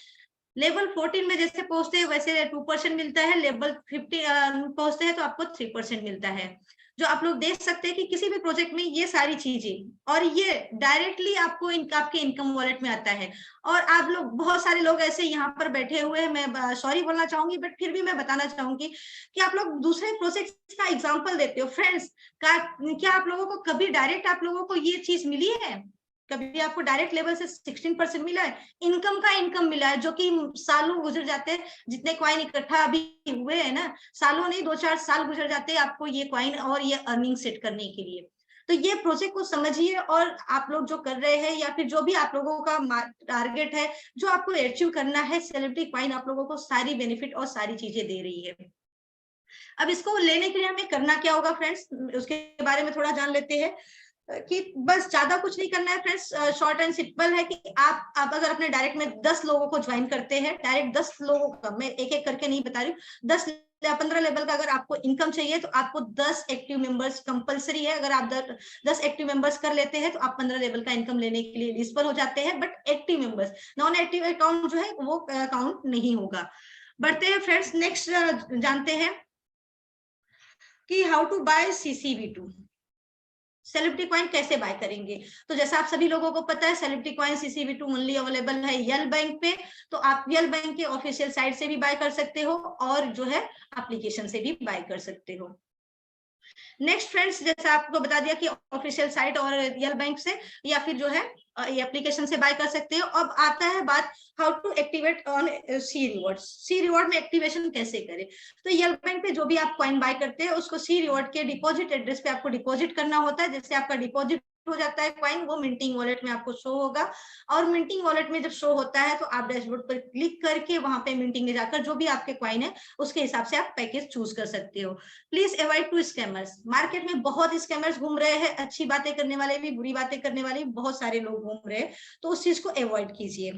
लेवल 14 में जैसे पहुंचते हैं वैसे 2% मिलता है, लेवल 15 पहुंचते हैं तो आपको 3% मिलता है। जो आप लोग देख सकते हैं कि किसी भी प्रोजेक्ट में ये सारी चीजें, और ये डायरेक्टली आपको आपके इनकम वॉलेट में आता है। और आप लोग, बहुत सारे लोग ऐसे यहाँ पर बैठे हुए हैं, मैं सॉरी बोलना चाहूंगी, बट फिर भी मैं बताना चाहूंगी कि आप लोग दूसरे प्रोजेक्ट का एग्जाम्पल देते हो फ्रेंड्स। क्या आप लोगों को कभी डायरेक्ट आप लोगों को ये चीज मिली है, कभी आपको डायरेक्ट लेवल से 16% मिला है, इनकम का इनकम मिला है, जो कि सालों गुजर जाते हैं, जितने क्वाइन इकट्ठा अभी हुए हैं ना, सालों नहीं 2-4 साल गुजर जाते हैं आपको ये क्वाइन और ये अर्निंग सेट करने के लिए। तो ये प्रोजेक्ट को समझिए, और आप लोग जो कर रहे हैं या फिर जो भी आप लोगों का टारगेट है, जो आपको अचीव करना है, सेलिब्रिटी क्वाइन आप लोगों को सारी बेनिफिट और सारी चीजें दे रही है। अब इसको लेने के लिए हमें करना क्या होगा फ्रेंड्स, उसके बारे में थोड़ा जान लेते हैं कि बस ज्यादा कुछ नहीं करना है फ्रेंड्स। शॉर्ट एंड सिंपल है कि आप अगर अपने डायरेक्ट में 10 लोगों को ज्वाइन करते हैं, डायरेक्ट 10 लोगों का, मैं एक एक करके नहीं बता रही हूँ, 10 या 15 लेवल का अगर आपको इनकम चाहिए तो आपको 10 एक्टिव मेंबर्स कंपलसरी है। अगर आप 10 एक्टिव मेंबर्स कर लेते हैं तो आप 15 लेवल का इनकम लेने के लिए एलिजिबल हो जाते हैं, but active members, non active account जो है वो अकाउंट नहीं होगा। बढ़ते हैं फ्रेंड्स, नेक्स्ट जानते हैं कि how to buy CCV2, celebrity coin कैसे बाय करेंगे। तो जैसा आप सभी लोगों को पता है, celebrity coin CCV2 only available है यल बैंक पे, तो आप यल बैंक के ऑफिशियल साइट से भी बाय कर सकते हो और जो है एप्लीकेशन से भी बाय कर सकते हो। नेक्स्ट फ्रेंड्स, जैसा आपको बता दिया कि ऑफिशियल साइट और यल बैंक से या फिर जो है एप्लीकेशन से बाय कर सकते हो। अब आता है बात how to activate on C reward. C reward में एक्टिवेशन कैसे करें। तो यल बैंक पे जो भी आप कॉइन बाय करते हैं उसको सी रिवॉर्ड के डिपॉजिट एड्रेस पे आपको डिपॉजिट करना होता है। जैसे आपका डिपॉजिट हो जाता है कॉइन, वो मिंटिंग वॉलेट में आपको शो होगा, और मिंटिंग वॉलेट में जब शो होता है तो आप डैशबोर्ड पर क्लिक करके वहां पे मिंटिंग में जाकर जो भी आपके कॉइन है उसके हिसाब से आप पैकेज चूज कर सकते हो। Please avoid to scammers. Market में बहुत स्कैमर्स घूम रहे हैं, अच्छी बातें करने वाले भी, बुरी बातें करने वाले भी बहुत सारे लोग घूम रहे हैं, तो उस चीज को अवॉइड कीजिए।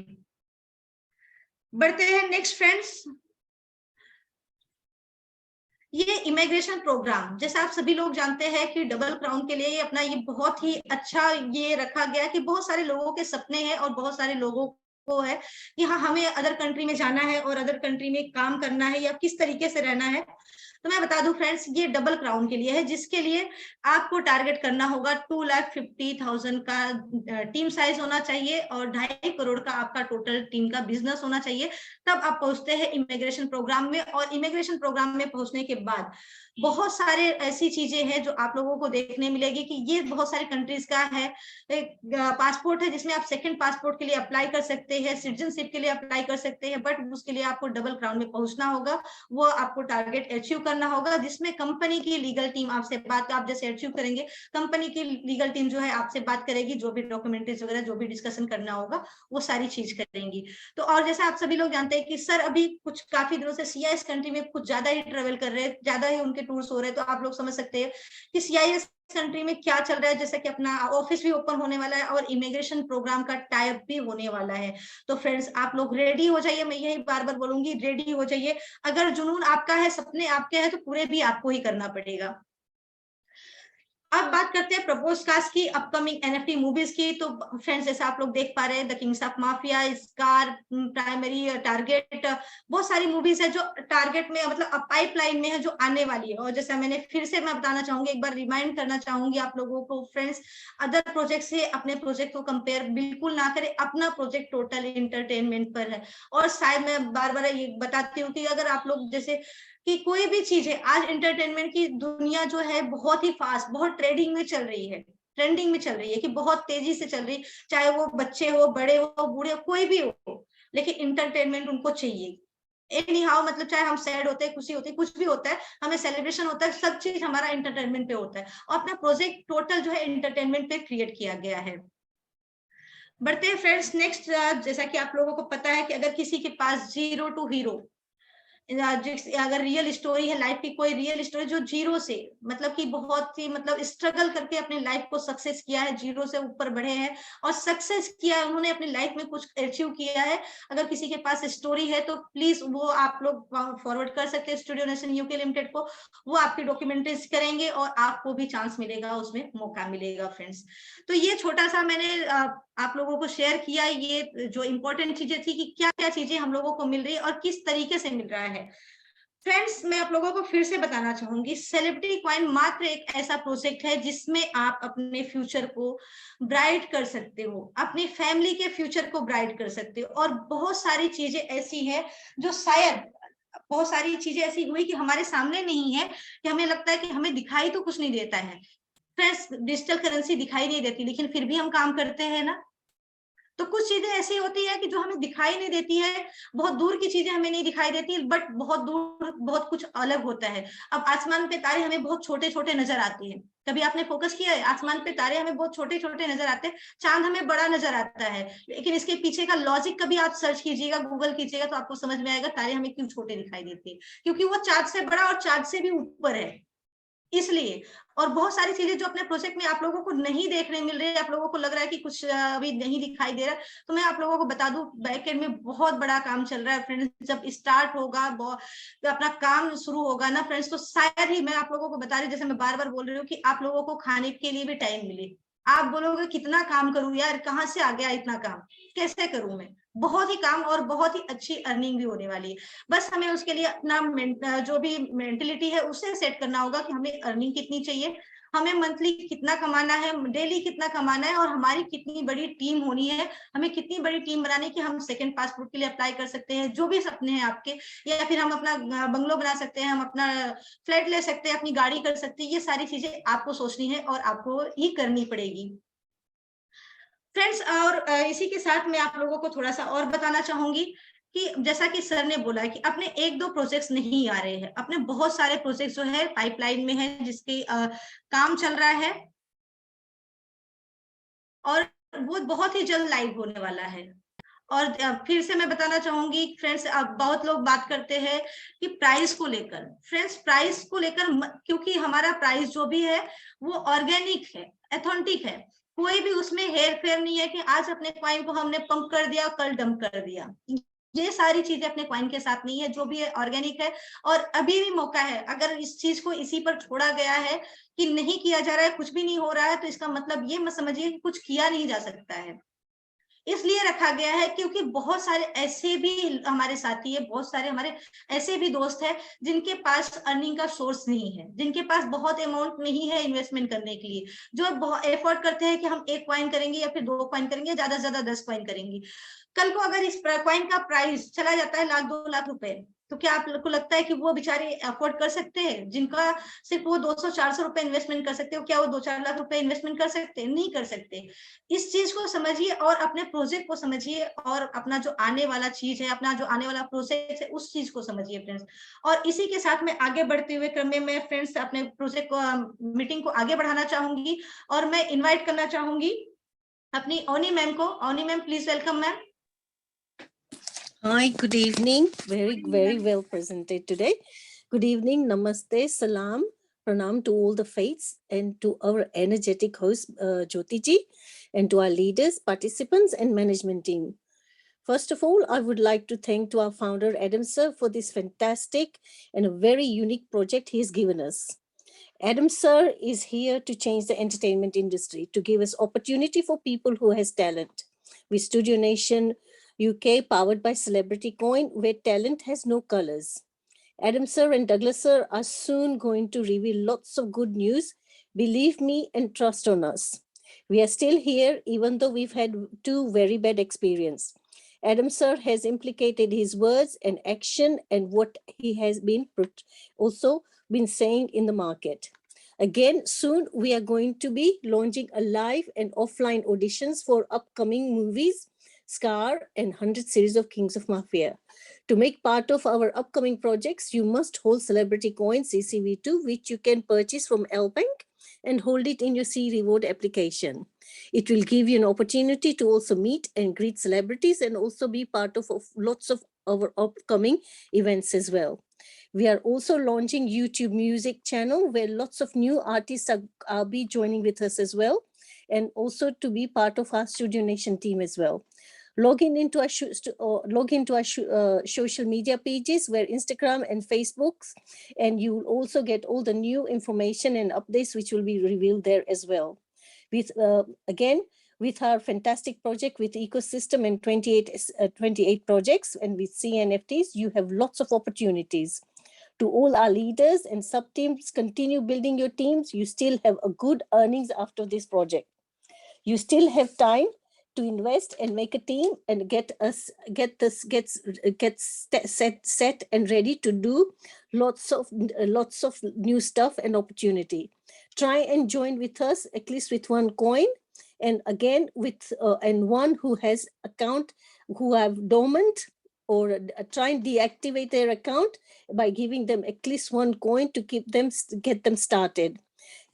बढ़ते हैं नेक्स्ट फ्रेंड्स, ये इमिग्रेशन प्रोग्राम, जैसा आप सभी लोग जानते हैं कि डबल क्राउन के लिए अपना ये बहुत ही अच्छा ये रखा गया कि बहुत सारे लोगों के सपने हैं और बहुत सारे लोगों को है कि हाँ हमें अदर कंट्री में जाना है और अदर कंट्री में काम करना है या किस तरीके से रहना है। तो मैं बता दूं फ्रेंड्स, ये डबल क्राउन के लिए है, जिसके लिए आपको टारगेट करना होगा 2,50,000 का टीम साइज होना चाहिए और 2.5 करोड़ का आपका टोटल टीम का बिजनेस होना चाहिए। तब आप पहुंचते हैं इमिग्रेशन प्रोग्राम में, और इमिग्रेशन प्रोग्राम में पहुंचने के बाद बहुत सारे ऐसी चीजें हैं जो आप लोगों को देखने मिलेगी कि ये बहुत सारी कंट्रीज का है। एक पासपोर्ट है जिसमें आप सेकंड पासपोर्ट के लिए अप्लाई कर सकते हैं, सिटीजनशिप के लिए अप्लाई कर सकते हैं, बट उसके लिए आपको डबल क्राउन में पहुंचना होगा, वो आपको टारगेट अचीव करना होगा, जिसमें कंपनी की लीगल टीम आपसे बात, आप जैसे अचीव करेंगे कंपनी की लीगल टीम जो है आपसे बात करेगी, जो भी डॉक्यूमेंट्रीज वगैरह जो भी डिस्कशन करना होगा वो सारी चीज करेंगी। तो और जैसे आप सभी लोग जानते हैं कि सर अभी कुछ काफी दिनों से सीआईएस कंट्री में कुछ ज्यादा ही ट्रेवल कर रहे हैं, ज्यादा ही उनके टूर्स हो रहे हैं, तो आप लोग समझ सकते हैं कि सीआईएस कंट्री में क्या चल रहा है। जैसे कि अपना ऑफिस भी ओपन होने वाला है और इमिग्रेशन प्रोग्राम का टाइप भी होने वाला है। तो फ्रेंड्स आप लोग रेडी हो जाइए, मैं यही बार बार बोलूंगी, रेडी हो जाइए। अगर जुनून आपका है, सपने आपके हैं, तो पूरे भी आपको ही करना पड़ेगा। अब बात करते हैं प्रपोज कास्ट की, अपकमिंग एनएफटी मूवीज की। तो फ्रेंड्स जैसे आप लोग देख पा रहे हैं, the Kings of mafia, scar, primary, target, बहुत सारी मूवीज है जो टारगेट में मतलब पाइपलाइन में है, जो आने वाली है। और जैसे मैंने फिर से मैं बताना चाहूंगी, एक बार रिमाइंड करना चाहूंगी आप लोगों को फ्रेंड्स, अदर प्रोजेक्ट से अपने प्रोजेक्ट को कंपेयर बिल्कुल ना करें, अपना प्रोजेक्ट टोटल इंटरटेनमेंट पर है। और शायद मैं बार बार ये बताती हूँ कि अगर आप लोग जैसे कि कोई भी चीज है, आज एंटरटेनमेंट की दुनिया जो है बहुत ही फास्ट, बहुत ट्रेडिंग में चल रही है, ट्रेंडिंग में चल रही है, कि बहुत तेजी से चल रही है, चाहे वो बच्चे हो, बड़े हो, बूढ़े हो, कोई भी हो, लेकिन इंटरटेनमेंट उनको चाहिए। एनी हाउ, मतलब चाहे हम सैड होते हैं, खुशी होती है, कुछ भी होता है, हमें सेलिब्रेशन होता है, सब चीज हमारा इंटरटेनमेंट पे होता है, और अपना प्रोजेक्ट टोटल जो है इंटरटेनमेंट पे क्रिएट किया गया है। बढ़ते हैं फ्रेंड्स नेक्स्ट। जैसा कि आप लोगों को पता है कि अगर किसी के पास जीरो टू हीरो, अगर रियल स्टोरी है लाइफ की, कोई रियल स्टोरी जो जीरो से मतलब कि बहुत ही मतलब स्ट्रगल करके अपनी लाइफ को सक्सेस किया है, जीरो से ऊपर बढ़े हैं और सक्सेस किया है, उन्होंने अपनी लाइफ में कुछ अचीव किया है, अगर किसी के पास स्टोरी है तो प्लीज वो आप लोग फॉरवर्ड कर सकते हैं स्टूडियो नेशन यूके लिमिटेड को। वो आपकी डॉक्यूमेंट्रीज करेंगे और आपको भी चांस मिलेगा, उसमें मौका मिलेगा फ्रेंड्स। तो ये छोटा सा मैंने आप लोगों को शेयर किया, ये जो इंपॉर्टेंट चीजें थी कि क्या क्या चीजें हम लोगों को मिल रही है और किस तरीके से मिल रहा है। फ्रेंड्स मैं आप लोगों को फिर से बताना चाहूंगी, सेलिब्रिटी कॉइन मात्र एक ऐसा प्रोजेक्ट है जिसमें आप अपने फ्यूचर को ब्राइट कर सकते हो, अपनी फैमिली के फ्यूचर को ब्राइट कर सकते हो, और बहुत सारी चीजें ऐसी हैं जो शायद, बहुत सारी चीजें ऐसी हुई कि हमारे सामने नहीं है, कि हमें लगता है कि हमें दिखाई तो कुछ नहीं देता है। फ्रेंड्स डिजिटल करेंसी दिखाई नहीं देती, लेकिन फिर भी हम काम करते हैं ना। तो कुछ चीजें ऐसी होती है कि जो हमें दिखाई नहीं देती है, बहुत दूर की चीजें हमें नहीं दिखाई देती, बट बहुत दूर बहुत कुछ अलग होता है। अब आसमान पे तारे हमें बहुत छोटे छोटे नजर आते हैं, कभी आपने फोकस किया है, आसमान पे तारे हमें बहुत छोटे छोटे नजर आते हैं, चांद हमें बड़ा नजर आता है, लेकिन इसके पीछे का लॉजिक कभी आप सर्च कीजिएगा, गूगल कीजिएगा, तो आपको समझ में आएगा तारे हमें क्यों छोटे दिखाई देते हैं, क्योंकि वो चांद से बड़ा और चांद से भी ऊपर है, इसलिए। और बहुत सारी चीजें जो अपने प्रोजेक्ट में आप लोगों को नहीं देखने मिल रही है, आप लोगों को लग रहा है कि कुछ अभी नहीं दिखाई दे रहा, तो मैं आप लोगों को बता दूं बैक एंड में बहुत बड़ा काम चल रहा है फ्रेंड्स। जब स्टार्ट होगा, अपना काम शुरू होगा ना फ्रेंड्स, तो शायद ही, मैं आप लोगों को बता रही हूँ, जैसे मैं बार बार बोल रही हूँ कि आप लोगों को खाने के लिए भी टाइम मिले। आप बोलोगे कितना काम करूं यार, कहाँ से आ गया इतना काम, कैसे करूं मैं, बहुत ही काम और बहुत ही अच्छी अर्निंग भी होने वाली है। बस हमें उसके लिए अपना जो भी मेंटेलिटी है उसे सेट करना होगा कि हमें अर्निंग कितनी चाहिए, हमें मंथली कितना कमाना है, डेली कितना कमाना है, और हमारी कितनी बड़ी टीम होनी है, हमें कितनी बड़ी टीम बनानी कि हम सेकंड पासपोर्ट के लिए अप्लाई कर सकते हैं, जो भी सपने हैं आपके, या फिर हम अपना बंगलो बना सकते हैं, हम अपना फ्लैट ले सकते हैं, अपनी गाड़ी कर सकते हैं, ये सारी चीजें आपको सोचनी है और आपको ही करनी पड़ेगी फ्रेंड्स। और इसी के साथ मैं आप लोगों को थोड़ा सा और बताना चाहूंगी कि जैसा कि सर ने बोला है कि अपने एक दो प्रोजेक्ट्स नहीं आ रहे हैं, अपने बहुत सारे प्रोजेक्ट्स जो है पाइपलाइन में है, जिसके काम चल रहा है, और वो बहुत ही जल्द लाइव होने वाला है। और फिर से मैं बताना चाहूंगी फ्रेंड्स, अब बहुत लोग बात करते हैं कि प्राइस को लेकर, फ्रेंड्स प्राइस को लेकर क्योंकि हमारा प्राइस जो भी है वो ऑर्गेनिक है, एथेंटिक है, कोई भी उसमें हेर फेर नहीं है कि आज अपने क्वाइन को हमने पंप कर दिया, कल डंप कर दिया, ये सारी चीजें अपने क्वाइन के साथ नहीं है, जो भी है ऑर्गेनिक है। और अभी भी मौका है, अगर इस चीज को इसी पर छोड़ा गया है कि नहीं किया जा रहा है, कुछ भी नहीं हो रहा है, तो इसका मतलब ये मत समझिए कि कुछ किया नहीं जा सकता है, इसलिए रखा गया है क्योंकि बहुत सारे ऐसे भी हमारे साथी है, बहुत सारे हमारे ऐसे भी दोस्त हैं जिनके पास अर्निंग का सोर्स नहीं है, जिनके पास बहुत अमाउंट नहीं है इन्वेस्टमेंट करने के लिए, जो बहुत एफर्ट करते हैं कि हम 1 कॉइन करेंगे या फिर 2 कॉइन करेंगे, ज्यादा से ज्यादा 10 कॉइन करेंगे। कल को अगर इस कॉइन का प्राइस चला जाता है 1 लाख 2 लाख रुपए, तो क्या आप लोग को लगता है कि वो बेचारे अफोर्ड कर सकते हैं? जिनका सिर्फ वो 200-400 रुपए इन्वेस्टमेंट कर सकते हो, क्या वो 2-4 लाख रुपए इन्वेस्टमेंट कर सकते हैं? नहीं कर सकते। इस चीज को समझिए और अपने प्रोजेक्ट को समझिए और अपना जो आने वाला चीज है, अपना जो आने वाला प्रोसेस है, उस चीज को समझिए फ्रेंड्स। और इसी के साथ में आगे बढ़ते हुए क्रम में मैं फ्रेंड्स अपने प्रोजेक्ट को मीटिंग को आगे बढ़ाना चाहूंगी और मैं इन्वाइट करना चाहूंगी अपनी ओनी मैम को। ओनी ma'am please welcome ma'am. Hi, good evening. Very well presented today. Good evening, namaste, salam, pranam to all the faiths and to our energetic host, Jyoti ji, and to our leaders, participants, and management team. First of all, I would like to thank to our founder, Adam sir, for this fantastic and a very unique project he has given us. Adam sir is here to change the entertainment industry, to give us opportunity for people who has talent. With Studio Nation UK, powered by Celebrity Coin, where talent has no colors. Adam sir and Douglas sir are soon going to reveal lots of good news. Believe me and trust on us. We are still here, even though we've had 2 very bad experiences. Adam sir has implicated his words and action and what he has been also been saying in the market. Again, soon we are going to be launching a live and offline auditions for upcoming movies, Scar and 100 series of Kings of Mafia. To make part of our upcoming projects, you must hold Celebrity Coin CCV2, which you can purchase from L Bank and hold it in your C Reward application. It will give you an opportunity to also meet and greet celebrities and also be part of lots of our upcoming events as well. We are also launching YouTube music channel where lots of new artists are be joining with us as well, and also to be part of our Studio Nation team as well. Log into our social media pages where Instagram and Facebooks, and you will also get all the new information and updates which will be revealed there as well. With again, with our fantastic project with ecosystem and 28 projects and with CNFTs, you have lots of opportunities. To all our leaders and sub teams, continue building your teams. You still have a good earnings after this project. You still have time to invest and make a team and get set and ready to do lots of new stuff and opportunity. Try and join with us at least with 1 coin, and again with and one who has account who have dormant, or try and deactivate their account by giving them at least 1 coin to get them started.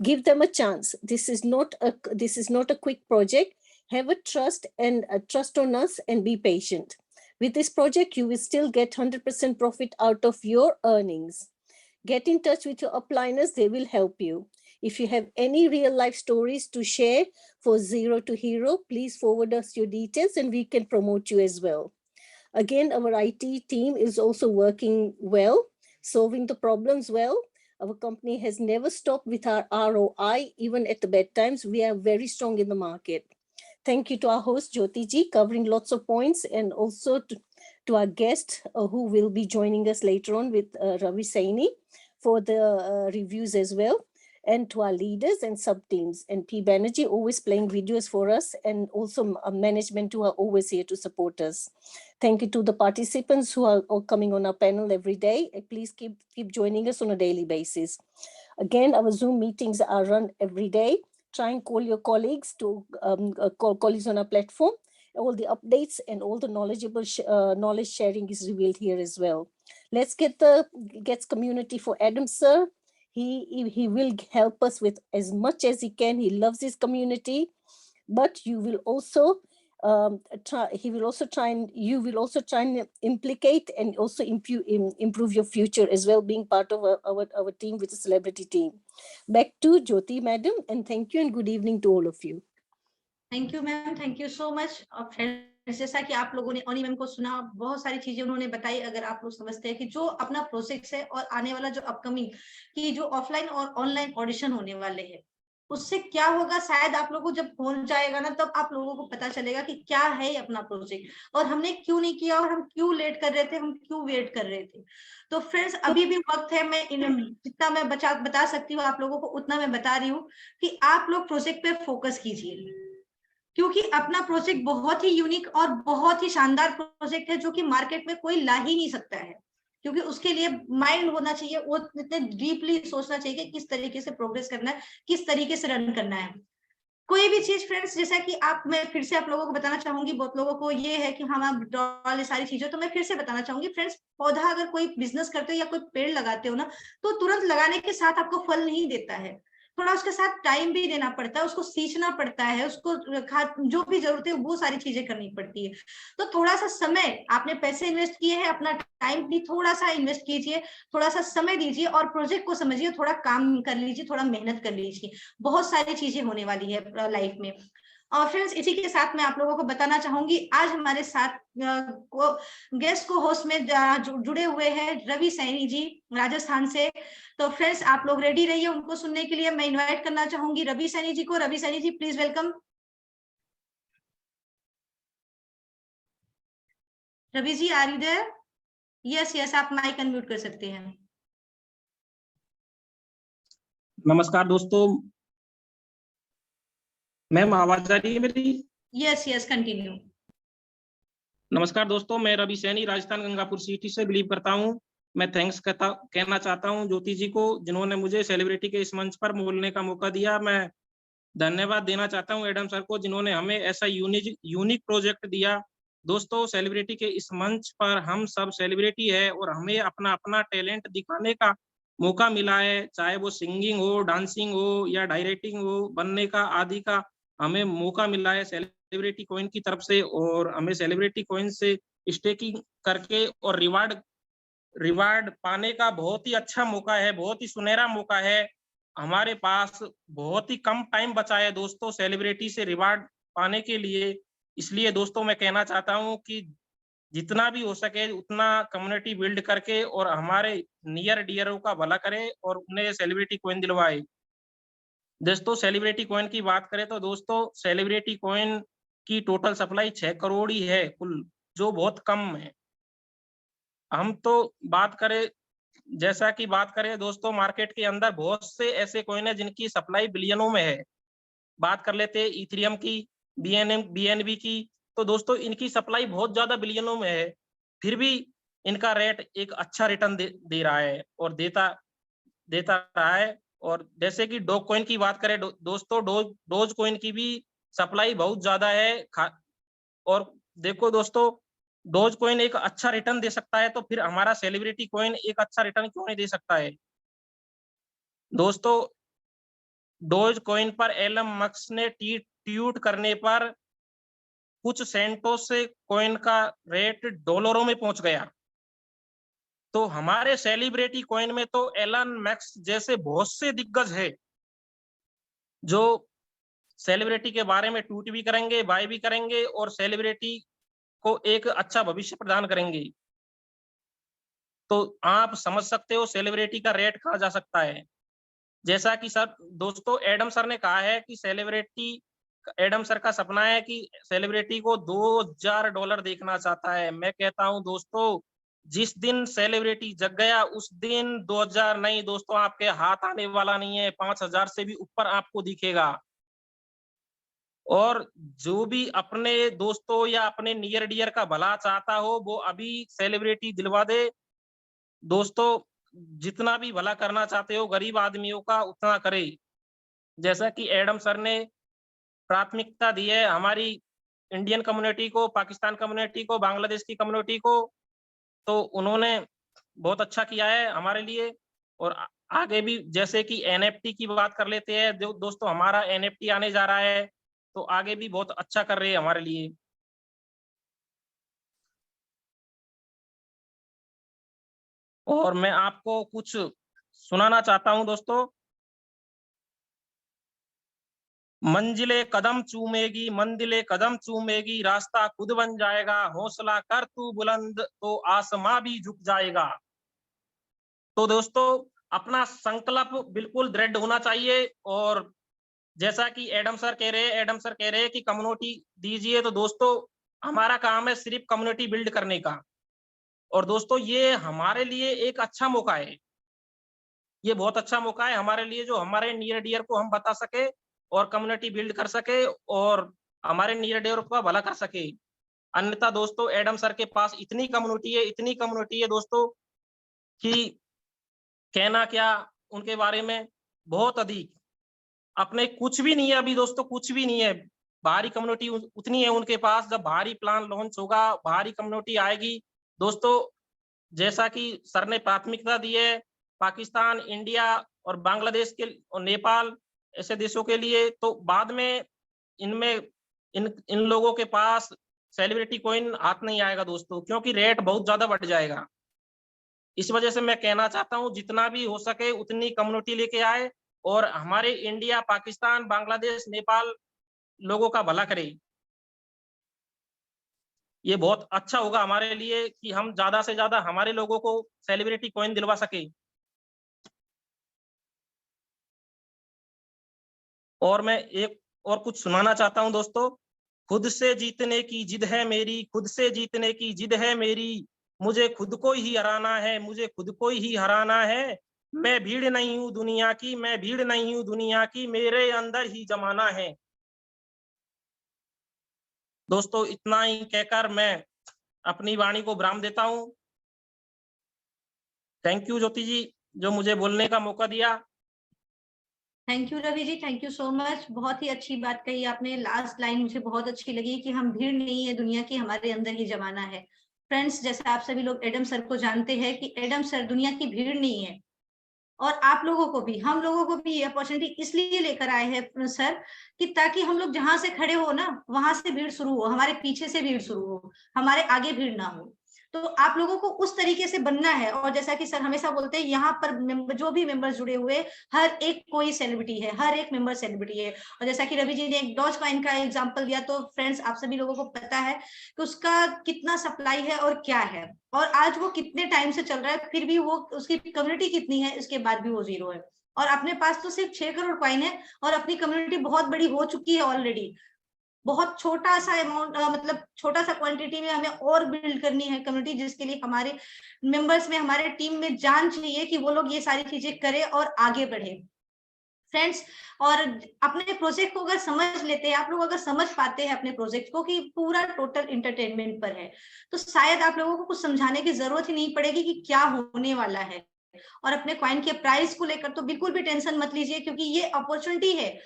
Give them a chance. This is not a quick project. Have a trust on us and be patient. With this project, you will still get 100% profit out of your earnings. Get in touch with your upliners. They will help you. If you have any real life stories to share for Zero to Hero, please forward us your details and we can promote you as well. Again, our IT team is also working well, solving the problems well. Our company has never stopped with our ROI, even at the bad times. We are very strong in the market. Thank you to our host, Jyoti ji, covering lots of points, and also to our guest who will be joining us later on with Ravi Saini for the reviews as well. And to our leaders and sub-teams, and P. Banerjee always playing videos for us, and also management who are always here to support us. Thank you to the participants who are all coming on our panel every day. Please keep joining us on a daily basis. Again, our Zoom meetings are run every day. Try and call your colleagues to call colleagues on our platform. All the updates and all the knowledge sharing is revealed here as well. Let's get the community for Adam sir. He will help us with as much as he can. He loves his community, but you will also you will also try and implicate and also improve your future as well, being part of our team with the celebrity team. Back to Jyoti madam, and thank you and good evening to all of you. Thank you ma'am, thank you so much. और friends, जैसा कि आप लोगों ने ओनी ma'am को सुना, बहुत सारी चीजें उन्होंने बताई। अगर आप लोग समझते हैं कि जो अपना प्रोसेस है और आने वाला जो अपकमिंग की जो ऑफलाइन और ऑनलाइन ऑडिशन होने वाले हैं, उससे क्या होगा, शायद आप लोगों को जब पहुंच जाएगा ना, तब आप लोगों को पता चलेगा कि क्या है अपना प्रोजेक्ट और हमने क्यों नहीं किया और हम क्यों लेट कर रहे थे, हम क्यों वेट कर रहे थे। तो फ्रेंड्स, अभी भी वक्त है। मैं जितना मैं बता सकती हूँ आप लोगों को उतना मैं बता रही हूँ कि आप लोग प्रोजेक्ट पे फोकस कीजिए, क्योंकि अपना प्रोजेक्ट बहुत ही यूनिक और बहुत ही शानदार प्रोजेक्ट है जो कि मार्केट में कोई ला ही नहीं सकता है। क्योंकि उसके लिए माइंड होना चाहिए, वो इतने डीपली सोचना चाहिए कि किस तरीके से प्रोग्रेस करना है, किस तरीके से रन करना है कोई भी चीज। फ्रेंड्स, जैसा कि मैं फिर से आप लोगों को बताना चाहूंगी, बहुत लोगों को ये है कि हम आप डॉल ये सारी चीजें, तो मैं फिर से बताना चाहूंगी फ्रेंड्स, पौधा अगर कोई बिजनेस करते हो या कोई पेड़ लगाते हो ना, तो तुरंत लगाने के साथ आपको फल नहीं देता है, थोड़ा उसके साथ टाइम भी देना पड़ता है, उसको सींचना पड़ता है, उसको खाद जो भी जरूरत है वो सारी चीजें करनी पड़ती है। तो थोड़ा सा समय, आपने पैसे इन्वेस्ट किए हैं, अपना टाइम भी थोड़ा सा इन्वेस्ट कीजिए, थोड़ा सा समय दीजिए और प्रोजेक्ट को समझिए, थोड़ा काम कर लीजिए, थोड़ा मेहनत कर लीजिए, बहुत सारी चीजें होने वाली है लाइफ में। और फ्रेंड्स, इसी के साथ मैं आप लोगों को बताना चाहूंगी, आज हमारे साथ गेस्ट को होस्ट में जुड़े हुए हैं रवि सैनी जी, राजस्थान से। तो फ्रेंड्स, आप लोग रेडी रहिए उनको सुनने के लिए। मैं इनवाइट करना चाहूंगी रवि सैनी जी को। Ravi Saini ji, please welcome. Ravi ji, are you there? Yes yes, आप माइक अनम्यूट कर सकते हैं। नमस्कार दोस्तों, मैम आवाज आ रही है मेरी? Yes yes, continue. नमस्कार दोस्तों, मैं रवि सैनी राजस्थान गंगापुर सिटी से बिलीव करता हूं। मैं थैंक्स कहना चाहता हूं ज्योति जी को, जिन्होंने मुझे सेलिब्रिटी के इस मंच पर बोलने का मौका दिया। मैं धन्यवाद देना चाहता हूं एडम सर को, जिन्होंने हमें ऐसा यूनिक प्रोजेक्ट दिया। दोस्तों, सेलिब्रिटी के इस मंच पर हम सब सेलिब्रिटी है और हमें अपना अपना टैलेंट दिखाने का मौका मिला है, चाहे वो सिंगिंग हो, डांसिंग हो या डायरेक्टिंग हो, बनने का आदि का हमें मौका मिला है सेलिब्रिटी कॉइन की तरफ से। और हमें सेलिब्रिटी कॉइन से स्टेकिंग करके और रिवार्ड पाने का बहुत ही अच्छा मौका है, बहुत ही सुनहरा मौका है। हमारे पास बहुत ही कम टाइम बचा है दोस्तों सेलिब्रिटी से रिवार्ड पाने के लिए। इसलिए दोस्तों, मैं कहना चाहता हूं कि जितना भी हो सके उतना कम्युनिटी बिल्ड करके और हमारे नियर डियरों का भला करे और उन्हें सेलिब्रिटी कॉइन दिलवाए। दोस्तों, सेलिब्रिटी कॉइन की बात करें तो दोस्तों, सेलिब्रिटी कॉइन की टोटल सप्लाई 6 करोड़ ही है कुल, जो बहुत कम है। हम तो बात करें दोस्तों, मार्केट के अंदर बहुत से ऐसे कॉइन है जिनकी सप्लाई बिलियनों में है। बात कर लेते हैं इथेरियम की, बीएनबी की, तो दोस्तों इनकी सप्लाई बहुत ज्यादा बिलियनों में है, फिर भी इनका रेट एक अच्छा रिटर्न दे रहा है और देता रहा है। और जैसे कि डॉग कॉइन की बात करें दोस्तों, डोज कॉइन की भी सप्लाई बहुत ज्यादा है। और देखो दोस्तों, डोज कॉइन एक अच्छा रिटर्न दे सकता है, तो फिर हमारा सेलिब्रिटी कॉइन एक अच्छा रिटर्न क्यों नहीं दे सकता है? दोस्तों, डोज कॉइन पर एलन मस्क ने ट्वीट करने पर कुछ सेंटों से कॉइन का रेट डॉलरों में पहुंच गया। तो हमारे सेलिब्रिटी कॉइन में तो एलन मस्क जैसे बहुत से दिग्गज है जो सेलिब्रिटी के बारे में ट्वीट भी करेंगे, बाय भी करेंगे और सेलिब्रिटी को एक अच्छा भविष्य प्रदान करेंगे। तो आप समझ सकते हो सेलिब्रिटी का रेट कहाँ जा सकता है। जैसा कि सर दोस्तों एडम सर ने कहा है कि एडम सर का सपना है कि सेलिब्रिटी को $2000 देखना चाहता है। मैं कहता हूं दोस्तों, जिस दिन सेलिब्रिटी जग गया उस दिन 2000 नहीं दोस्तों, आपके हाथ आने वाला नहीं है, 5000 से भी ऊपर आपको दिखेगा। और जो भी अपने दोस्तों या अपने नियर डियर का भला चाहता हो वो अभी सेलिब्रिटी दिलवा दे। दोस्तों, जितना भी भला करना चाहते हो गरीब आदमियों का उतना करे। जैसा कि एडम सर ने प्राथमिकता दी है हमारी इंडियन कम्युनिटी को, पाकिस्तान कम्युनिटी को, बांग्लादेश की कम्युनिटी को, तो उन्होंने बहुत अच्छा किया है हमारे लिए। और आगे भी जैसे कि एनएफटी की बात कर लेते हैं दोस्तों, हमारा एनएफटी आने जा रहा है, तो आगे भी बहुत अच्छा कर रहे हैं हमारे लिए। और मैं आपको कुछ सुनाना चाहता हूं दोस्तों। मंजिले कदम चूमेगी, रास्ता खुद बन जाएगा, हौसला कर तू बुलंद तो आसमां भी झुक जाएगा। तो दोस्तों, अपना संकल्प बिल्कुल दृढ़ होना चाहिए। और जैसा कि एडम सर कह रहे हैं कि कम्युनिटी दीजिए, तो दोस्तों हमारा काम है सिर्फ कम्युनिटी बिल्ड करने का। और दोस्तों, ये हमारे लिए एक अच्छा मौका है, ये बहुत अच्छा मौका है हमारे लिए, जो हमारे नियर डियर को हम बता सके और कम्युनिटी बिल्ड कर सके और हमारे नियर डियर का भला कर सके। अन्यथा दोस्तों, एडम सर के पास इतनी कम्युनिटी है दोस्तों, कि कहना क्या उनके बारे में, बहुत अधिक। अपने कुछ भी नहीं है अभी दोस्तों, कुछ भी नहीं है। बाहरी कम्युनिटी उतनी है उनके पास, जब बाहरी प्लान लॉन्च होगा, बाहरी कम्युनिटी आएगी दोस्तों, जैसा कि सर ने प्राथमिकता दी है पाकिस्तान, इंडिया और बांग्लादेश के और नेपाल ऐसे देशों के लिए, तो बाद में इनमें इन लोगों के पास सेलिब्रिटी कॉइन हाथ नहीं आएगा दोस्तों, क्योंकि रेट बहुत ज्यादा बढ़ जाएगा। इस वजह से मैं कहना चाहता हूं जितना भी हो सके उतनी कम्युनिटी लेके आए और हमारे इंडिया, पाकिस्तान, बांग्लादेश, नेपाल लोगों का भला करे। ये बहुत अच्छा होगा हमारे लिए कि हम ज्यादा से ज्यादा हमारे लोगों को सेलिब्रिटी कॉइन दिलवा सके। और मैं एक और कुछ सुनाना चाहता हूं दोस्तों। खुद से जीतने की जिद है मेरी, खुद से जीतने की जिद है मेरी, मुझे खुद को ही हराना है, मुझे खुद को ही हराना है। मैं भीड़ नहीं हूं दुनिया की, मैं भीड़ नहीं हूं दुनिया की, मेरे अंदर ही जमाना है। दोस्तों इतना ही कहकर मैं अपनी वाणी को विराम देता हूं। थैंक यू ज्योति जी, जो मुझे बोलने का मौका दिया। Thank you Ravi ji, thank you so much. बहुत ही अच्छी बात कही आपने। लास्ट लाइन मुझे बहुत अच्छी लगी कि हम भीड़ नहीं है दुनिया की, हमारे अंदर ही जमाना है। फ्रेंड्स, जैसा आप सभी लोग एडम सर को जानते हैं कि एडम सर दुनिया की भीड़ नहीं है, और आप लोगों को भी, हम लोगों को भी ये अपॉर्चुनिटी इसलिए लेकर आए हैं सर कि ताकि हम लोग जहां से खड़े हो ना, वहां से भीड़ शुरू हो, हमारे पीछे से भीड़ शुरू हो, हमारे आगे भीड़ ना हो। तो आप लोगों को उस तरीके से बनना है। और जैसा कि सर हमेशा बोलते हैं, यहाँ पर जो भी मेंबर्स जुड़े हुए, हर एक कोई सेलिब्रिटी है, हर एक मेंबर सेलिब्रिटी है। और जैसा कि रवि जी ने एक डॉज कॉइन का एग्जांपल दिया, तो फ्रेंड्स आप सभी लोगों को पता है कि उसका कितना सप्लाई है और क्या है, और आज वो कितने टाइम से चल रहा है, फिर भी वो, उसकी कम्युनिटी कितनी है, इसके बाद भी वो 0 है। और अपने पास तो सिर्फ 6 करोड़ कॉइन है, और अपनी कम्युनिटी बहुत बड़ी हो चुकी है ऑलरेडी। बहुत छोटा सा अमाउंट, मतलब छोटा सा क्वांटिटी में हमें और बिल्ड करनी है कम्युनिटी, जिसके लिए हमारे मेंबर्स में, हमारे टीम में जान चाहिए कि वो लोग ये सारी चीजें करें और आगे बढ़े। फ्रेंड्स, और अपने प्रोजेक्ट को अगर समझ लेते हैं आप लोग, अगर समझ पाते हैं अपने प्रोजेक्ट को कि पूरा टोटल इंटरटेनमेंट पर है, तो शायद आप लोगों को कुछ समझाने की जरूरत ही नहीं पड़ेगी कि क्या होने वाला है। और अपने कॉइन के प्राइस को लेकर तो बिल्कुल भी टेंशन मत लीजिए, क्योंकि ये अपॉर्चुनिटी है।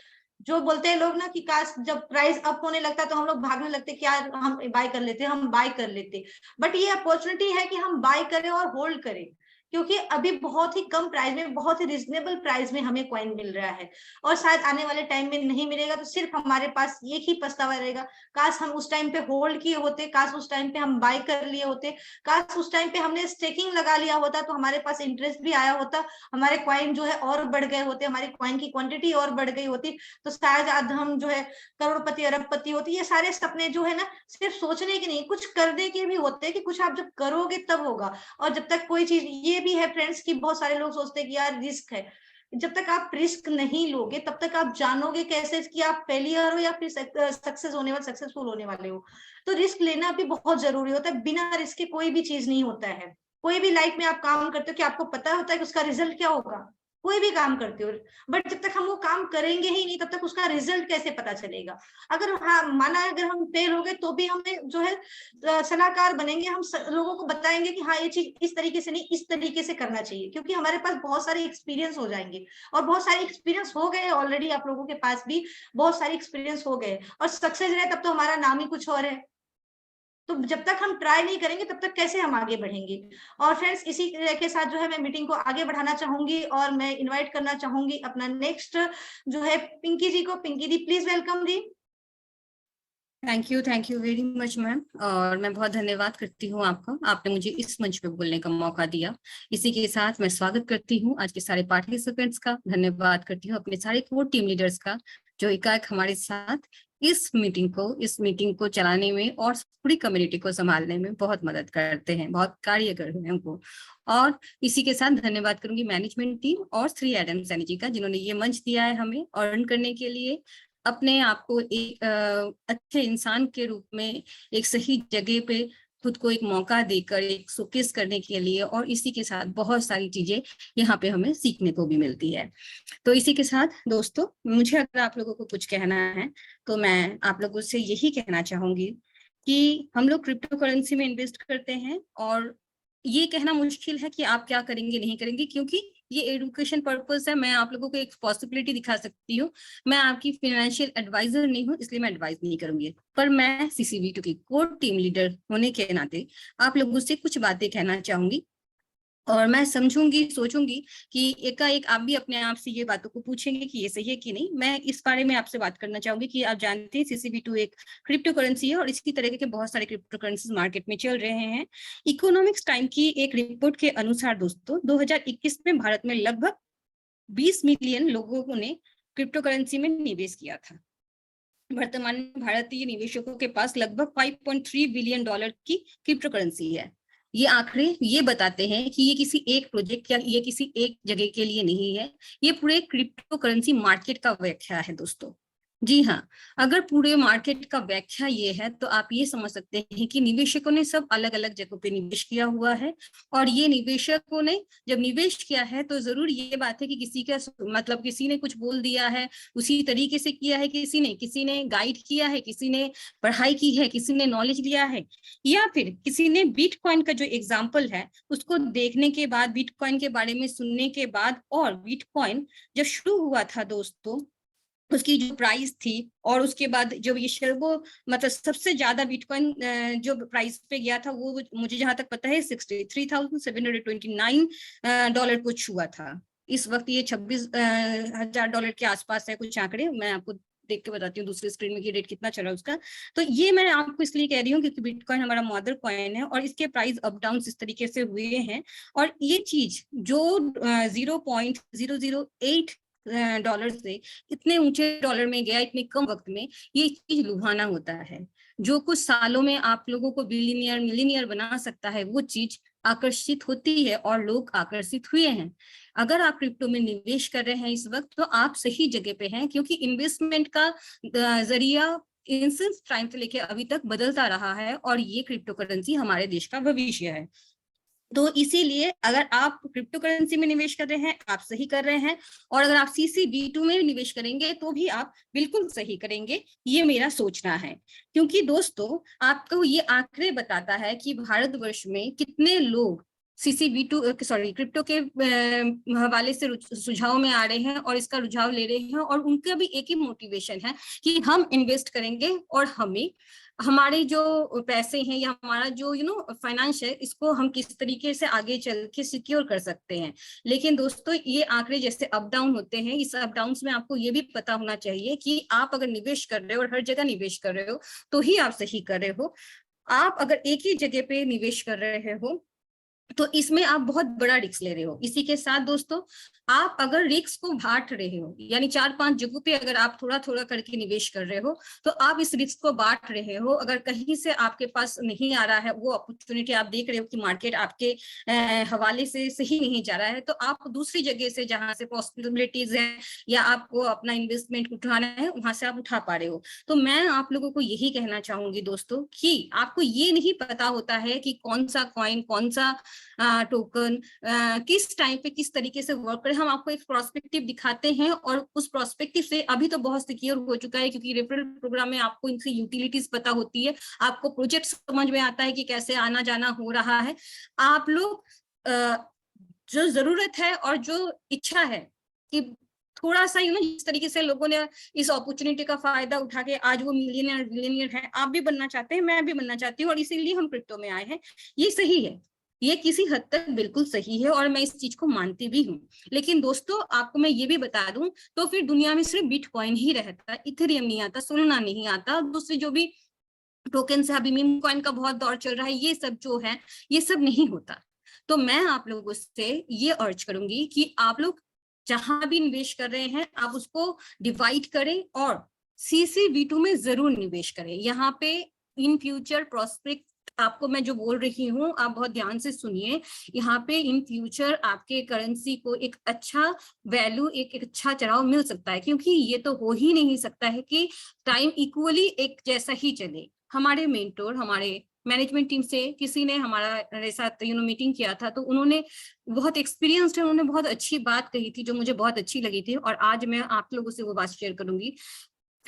जो बोलते हैं लोग ना कि काश जब प्राइस अप होने लगता है तो हम लोग भागने लगते, क्या हम बाय कर लेते, हम बाय कर लेते। बट ये अपॉर्चुनिटी है कि हम बाय करें और होल्ड करें, क्योंकि अभी बहुत ही कम प्राइस में, बहुत ही रिजनेबल प्राइस में हमें कॉइन मिल रहा है, और शायद आने वाले टाइम में नहीं मिलेगा। तो सिर्फ हमारे पास एक ही पछतावा रहेगा, काश हम उस टाइम पे होल्ड किए होते, काश उस टाइम पे हम बाय कर लिए होते, काश उस टाइम पे हमने स्टेकिंग लगा लिया होता, तो हमारे पास इंटरेस्ट भी आया होता, हमारे कॉइन जो है और बढ़ गए होते, हमारी कॉइन की क्वांटिटी और बढ़ गई होती, तो शायद आज हम जो है करोड़पति, अरबपति होती। ये सारे सपने जो है ना, सिर्फ सोचने के नहीं, कुछ करने के भी होते हैं, कि कुछ आप जब करोगे तब होगा। और जब तक कोई चीज, ये भी है फ्रेंड्स कि बहुत सारे लोग सोचते हैं कि यार रिस्क है, जब तक आप रिस्क नहीं लोगे तब तक आप जानोगे कैसे कि आप फेलियर हो या फिर सक्सेस होने वाले, सक्सेसफुल होने वाले हो। तो रिस्क लेना भी बहुत जरूरी होता है। बिना रिस्क के कोई भी चीज नहीं होता है। कोई भी लाइफ में आप काम करते हो कि आपको पता होता है कि उसका रिजल्ट क्या होगा, कोई भी काम करते हो, बट जब तक हम वो काम करेंगे ही नहीं तब तक उसका रिजल्ट कैसे पता चलेगा। अगर हाँ माना अगर हम फेल हो गए तो भी हमें जो है सलाहकार बनेंगे, हम लोगों को बताएंगे कि हाँ ये चीज इस तरीके से नहीं, इस तरीके से करना चाहिए, क्योंकि हमारे पास बहुत सारे एक्सपीरियंस हो जाएंगे, और बहुत सारे एक्सपीरियंस हो गए ऑलरेडी। आप लोगों के पास भी बहुत सारे एक्सपीरियंस हो गए, और सक्सेस रहे तब तो हमारा नाम ही कुछ और है। तो जब तक हम ट्राई नहीं करेंगे तब तक कैसे हम आगे बढ़ेंगे। और फ्रेंड्स, इसी के साथ जो है मैं मीटिंग को आगे बढ़ाना चाहूंगी, और मैं इनवाइट करना चाहूंगी अपना नेक्स्ट जो है पिंकी जी को। पिंकी दी प्लीज वेलकम दी। Thank you very much ma'am. और मैं बहुत धन्यवाद करती हूँ आपका, आपने मुझे इस मंच पे बोलने का मौका दिया। इसी के साथ मैं स्वागत करती हूँ आज के सारे पार्टिसिपेंट्स का, धन्यवाद करती हूँ अपने सारे कोर टीम लीडर्स का, जो एकाएक हमारे साथ इस मीटिंग को चलाने में और पूरी कम्युनिटी को संभालने में बहुत मदद करते हैं, बहुत कार्यकर हैं उनको। और इसी के साथ धन्यवाद करूंगी मैनेजमेंट टीम और 3 एडम्स एनर्जी का, जिन्होंने ये मंच दिया है हमें अर्न करने के लिए, अपने आप को एक अच्छे इंसान के रूप में एक सही जगह पे खुद को एक मौका देकर एक शोकेस करने के लिए। और इसी के साथ बहुत सारी चीजें यहाँ पे हमें सीखने को भी मिलती है। तो इसी के साथ दोस्तों, मुझे अगर आप लोगों को कुछ कहना है तो मैं आप लोगों से यही कहना चाहूंगी कि हम लोग क्रिप्टो करेंसी में इन्वेस्ट करते हैं, और ये कहना मुश्किल है कि आप क्या करेंगे नहीं करेंगे, क्योंकि ये एजुकेशन पर्पस है। मैं आप लोगों को एक पॉसिबिलिटी दिखा सकती हूँ। मैं आपकी फाइनेंशियल एडवाइजर नहीं हूँ, इसलिए मैं एडवाइस नहीं करूंगी, पर मैं CCV2 की कोर टीम लीडर होने के नाते आप लोगों से कुछ बातें कहना चाहूंगी। और मैं समझूंगी, सोचूंगी कि एकाएक आप भी अपने आप से ये बातों को पूछेंगे कि ये सही है कि नहीं। मैं इस बारे में आपसे बात करना चाहूंगी कि आप जानते हैं CCV2 एक क्रिप्टो करेंसी है और इसी तरह के बहुत सारे क्रिप्टो करेंसीज मार्केट में चल रहे हैं। इकोनॉमिक्स टाइम की एक रिपोर्ट के अनुसार दोस्तों 2021 में भारत में लगभग 20 मिलियन लोगों ने क्रिप्टो करेंसी में निवेश किया था। वर्तमान में भारतीय निवेशकों के पास लगभग $5.3 बिलियन की क्रिप्टो करेंसी है। ये आंकड़े ये बताते हैं कि ये किसी एक प्रोजेक्ट या ये किसी एक जगह के लिए नहीं है, ये पूरे क्रिप्टो करेंसी मार्केट का व्याख्या है दोस्तों। जी हाँ, अगर पूरे मार्केट का व्याख्या ये है तो आप ये समझ सकते हैं कि निवेशकों ने सब अलग अलग जगहों पे निवेश किया हुआ है। और ये निवेशकों ने जब निवेश किया है तो जरूर ये बात है कि किसी का मतलब किसी ने कुछ बोल दिया है, उसी तरीके से किया है, किसी ने गाइड किया है, किसी ने पढ़ाई की है, किसी ने नॉलेज लिया है, या फिर किसी ने बिटकॉइन का जो एग्जाम्पल है उसको देखने के बाद, बिटकॉइन के बारे में सुनने के बाद, और बिटकॉइन जब शुरू हुआ था दोस्तों उसकी जो प्राइस थी और उसके बाद जब ये मतलब सबसे ज्यादा बिटकॉइन जो प्राइस पे गया था वो मुझे जहां तक पता है $63,729 को छुआ था। इस वक्त ये $26,000 के आसपास है कुछ आंकड़े। मैं आपको देख के बताती हूँ दूसरी स्क्रीन में कि रेट कितना चला उसका। तो ये मैं आपको इसलिए कह रही हूँ क्योंकि बिटकॉइन हमारा मदर कॉइन है और इसके प्राइस अप डाउन इस तरीके से हुए हैं। और ये चीज जो 0.008 डॉलर से इतने ऊंचे डॉलर में गया इतने कम वक्त में, ये चीज लुभाना होता है। जो कुछ सालों में आप लोगों को बिलियनियर मिलियनियर बना सकता है वो चीज आकर्षित होती है और लोग आकर्षित हुए हैं। अगर आप क्रिप्टो में निवेश कर रहे हैं इस वक्त तो आप सही जगह पे हैं, क्योंकि इन्वेस्टमेंट का जरिया इंसेंस टाइम से लेकर अभी तक बदलता रहा है और ये क्रिप्टो करेंसी हमारे देश का भविष्य है। तो इसीलिए अगर आप क्रिप्टो करेंसी में निवेश कर रहे हैं आप सही कर रहे हैं, और अगर आप CCV2 में निवेश करेंगे तो भी आप बिल्कुल सही करेंगे, ये मेरा सोचना है। क्योंकि दोस्तों आपको ये आंकड़े बताता है कि भारतवर्ष में कितने लोग क्रिप्टो के हवाले से सुझाव में आ रहे हैं और इसका रुझाव ले रहे हैं, और उनका भी एक ही मोटिवेशन है कि हम इन्वेस्ट करेंगे और हमें हमारे जो पैसे हैं या हमारा जो फाइनेंस है इसको हम किस तरीके से आगे चल के सिक्योर कर सकते हैं। लेकिन दोस्तों ये आंकड़े जैसे अप डाउन होते हैं, इस अप डाउन में आपको ये भी पता होना चाहिए कि आप अगर निवेश कर रहे हो और हर जगह निवेश कर रहे हो तो ही आप सही कर रहे हो। आप अगर एक ही जगह पे निवेश कर रहे हो तो इसमें आप बहुत बड़ा रिस्क ले रहे हो। इसी के साथ दोस्तों आप अगर रिस्क को बांट रहे हो, यानी 4-5 जगहों पे अगर आप थोड़ा थोड़ा करके निवेश कर रहे हो तो आप इस रिस्क को बांट रहे हो। अगर कहीं से आपके पास नहीं आ रहा है वो अपॉर्चुनिटी, आप देख रहे हो कि मार्केट आपके हवाले से सही नहीं जा रहा है, तो आप दूसरी जगह से जहां से पॉसिबिलिटीज है या आपको अपना इन्वेस्टमेंट उठाना है वहां से आप उठा पा रहे हो। तो मैं आप लोगों को यही कहना चाहूंगी दोस्तों कि आपको ये नहीं पता होता है कि कौन सा कॉइन, कौन सा टोकन किस टाइम पे किस तरीके से वर्क करे। हम आपको एक प्रोस्पेक्टिव दिखाते हैं और उस प्रोस्पेक्टिव से अभी तो बहुत सिक्योर हो चुका है क्योंकि रेफरल प्रोग्राम में आपको इनकी यूटिलिटीज पता होती है, आपको प्रोजेक्ट समझ में आता है कि कैसे आना जाना हो रहा है। आप लोग जो जरूरत है और जो इच्छा है कि थोड़ा सा जिस तरीके से लोगों ने इस अपॉर्चुनिटी का फायदा उठा के आज वो मिलियनियर बिलियनियर है, आप भी बनना चाहते हैं, मैं भी बनना चाहती हूँ, और इसीलिए हम क्रिप्टो में आए हैं। ये सही है, ये किसी हद तक बिल्कुल सही है और मैं इस चीज को मानती भी हूँ। लेकिन दोस्तों आपको मैं ये भी बता दूं तो फिर दुनिया में सिर्फ बिटकॉइन ही रहता, इथेरियम नहीं आता, सोलाना नहीं आता, दूसरे जो भी टोकन है, अभी मीम कॉइन का बहुत दौर चल रहा है, ये सब जो है ये सब नहीं होता। तो मैं आप लोगों से ये अर्ज करूंगी कि आप लोग जहां भी निवेश कर रहे हैं आप उसको डिवाइड करें और CCV2 में जरूर निवेश करें। यहाँ पे इन फ्यूचर प्रोस्पेक्ट आपको मैं जो बोल रही हूँ आप बहुत ध्यान से सुनिए। यहाँ पे इन फ्यूचर आपके करेंसी को एक अच्छा वैल्यू, एक अच्छा चढ़ाव मिल सकता है, क्योंकि ये तो हो ही नहीं सकता है कि टाइम इक्वली एक जैसा ही चले। हमारे मेंटोर, हमारे मैनेजमेंट टीम से किसी ने हमारे साथ मीटिंग किया था तो उन्होंने बहुत एक्सपीरियंस्ड है, उन्होंने बहुत अच्छी बात कही थी जो मुझे बहुत अच्छी लगी थी और आज मैं आप लोगों से वो बात शेयर करूंगी।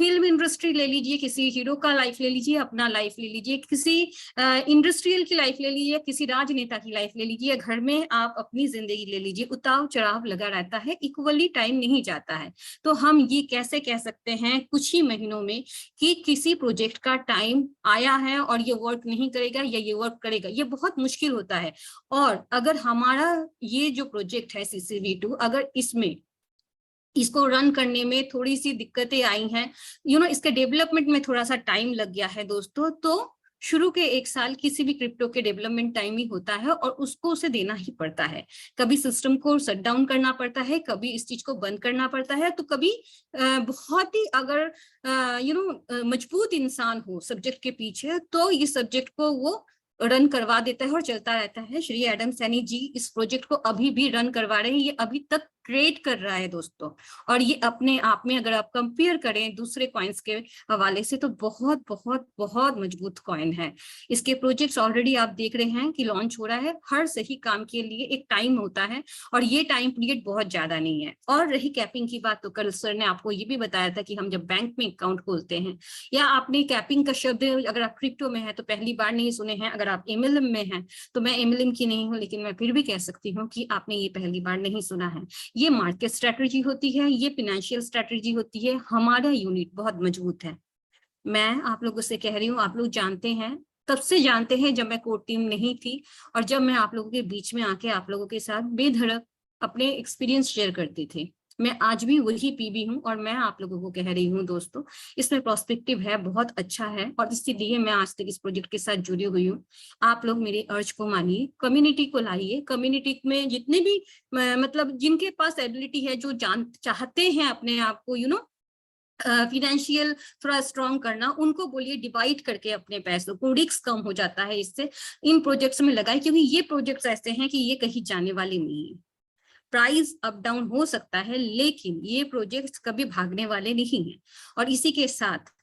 फिल्म इंडस्ट्री ले लीजिए, किसी हीरो का लाइफ ले लीजिए, अपना लाइफ ले लीजिए, किसी इंडस्ट्रियल की लाइफ ले लीजिए, किसी राजनेता की लाइफ ले लीजिए, घर में आप अपनी जिंदगी ले लीजिए, उतार चढ़ाव लगा रहता है, इक्वली टाइम नहीं जाता है। तो हम ये कैसे कह सकते हैं कुछ ही महीनों में कि किसी प्रोजेक्ट का टाइम आया है और ये वर्क नहीं करेगा या ये वर्क करेगा, ये बहुत मुश्किल होता है। और अगर हमारा ये जो प्रोजेक्ट है CCV2, अगर इसको रन करने में थोड़ी सी दिक्कतें आई हैं, इसके डेवलपमेंट में थोड़ा सा टाइम लग गया है दोस्तों, तो शुरू के 1 साल किसी भी क्रिप्टो के डेवलपमेंट टाइम ही होता है और उसको उसे देना ही पड़ता है। कभी सिस्टम को शट डाउन करना पड़ता है, कभी इस चीज को बंद करना पड़ता है, तो कभी बहुत ही अगर मजबूत इंसान हो सब्जेक्ट के पीछे तो ये सब्जेक्ट को वो रन करवा देता है और चलता रहता है। श्री एडम सैनी जी इस प्रोजेक्ट को अभी भी रन करवा रहे हैं, ये अभी तक क्रिएट कर रहा है दोस्तों। और ये अपने आप में अगर आप कंपेयर करें दूसरे कॉइन्स के हवाले से तो बहुत बहुत बहुत मजबूत कॉइन है। इसके प्रोजेक्ट्स ऑलरेडी आप देख रहे हैं कि लॉन्च हो रहा है। हर सही काम के लिए एक टाइम होता है और ये टाइम पीरियड बहुत ज्यादा नहीं है। और रही कैपिंग की बात, तो कल सर ने आपको ये भी बताया था कि हम जब बैंक में अकाउंट खोलते हैं, या आपने कैपिंग का शब्द अगर आप क्रिप्टो में है तो पहली बार नहीं सुने हैं, अगर आप MLM में हैं तो मैं MLM की नहीं हूँ लेकिन मैं फिर भी कह सकती हूँ कि आपने ये पहली बार नहीं सुना है। ये मार्केट स्ट्रेटजी होती है, ये फाइनेंशियल स्ट्रेटजी होती है। हमारा यूनिट बहुत मजबूत है। मैं आप लोगों से कह रही हूँ, आप लोग जानते हैं, तब से जानते हैं जब मैं कोर टीम नहीं थी और जब मैं आप लोगों के बीच में आके आप लोगों के साथ बेधड़क अपने एक्सपीरियंस शेयर करती थी। मैं आज भी वही PB हूँ और मैं आप लोगों को कह रही हूँ दोस्तों, इसमें प्रोस्पेक्टिव है, बहुत अच्छा है और इसीलिए मैं आज तक इस प्रोजेक्ट के साथ जुड़ी हुई हूँ। आप लोग मेरे अर्ज को मानिए, कम्युनिटी को लाइए, कम्युनिटी में जितने भी मतलब जिनके पास एबिलिटी है, जो चाहते हैं अपने आप को फाइनेंशियल थोड़ा स्ट्रॉन्ग करना, उनको बोलिए डिवाइड करके अपने पैसों को, रिस्क कम हो जाता है इससे, इन प्रोजेक्ट्स में लगाए, क्योंकि ये प्रोजेक्ट्स ऐसे हैं कि ये कहीं जाने वाले नहीं है। प्राइस अप डाउन हो सकता है लेकिन ये प्रोजेक्ट्स कभी भागने वाले नहीं हैं। और इसी के साथ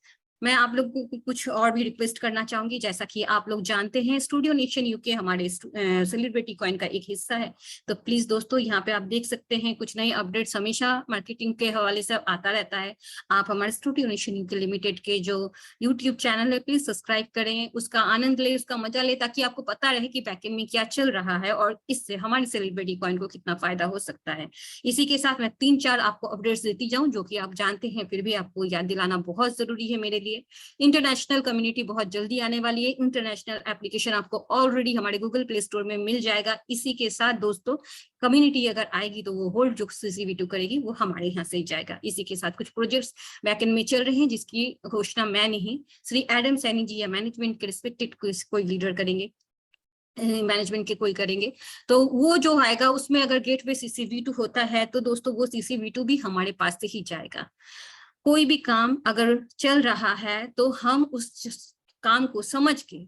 मैं आप लोगों को कुछ और भी रिक्वेस्ट करना चाहूंगी। जैसा कि आप लोग जानते हैं, स्टूडियो नेशन यूके हमारे सेलिब्रिटी कॉइन का एक हिस्सा है, तो प्लीज दोस्तों यहाँ पे आप देख सकते हैं कुछ नए अपडेट्स हमेशा मार्केटिंग के हवाले से आता रहता है। आप हमारे स्टूडियो नेशन यूके लिमिटेड के जो यूट्यूब चैनल है प्लीज सब्सक्राइब करें, उसका आनंद ले, उसका मजा ले, ताकि आपको पता रहे कि बैकएंड में क्या चल रहा है और इससे हमारी सेलिब्रिटी कॉइन को कितना फायदा हो सकता है। इसी के साथ मैं 3-4 आपको अपडेट्स देती जाऊं जो कि आप जानते हैं, फिर भी आपको याद दिलाना बहुत जरूरी है मेरे लिए। इंटरनेशनल कम्युनिटी बहुत जल्दी आने वाली है। इंटरनेशनल एप्लीकेशन आपको ऑलरेडी हमारे गूगल प्ले स्टोर में मिल जाएगा। इसी के साथ दोस्तों, कम्युनिटी अगर आएगी तो वो होल्ड जो CCV2 करेगी वो हमारे यहाँ से ही जाएगा। इसी के साथ कुछ प्रोजेक्ट्स बैकएंड में चल रहे हैं जिसकी घोषणा मैं नहीं, श्री एडम सैनी जी या मैनेजमेंट के रिस्पेक्टेड कोई लीडर करेंगे, मैनेजमेंट के कोई करेंगे। तो वो जो आएगा उसमें अगर गेटवे CCV2 होता है तो दोस्तों वो CCV2 भी हमारे पास से ही जाएगा। कोई भी काम अगर चल रहा है तो हम उस काम को समझ के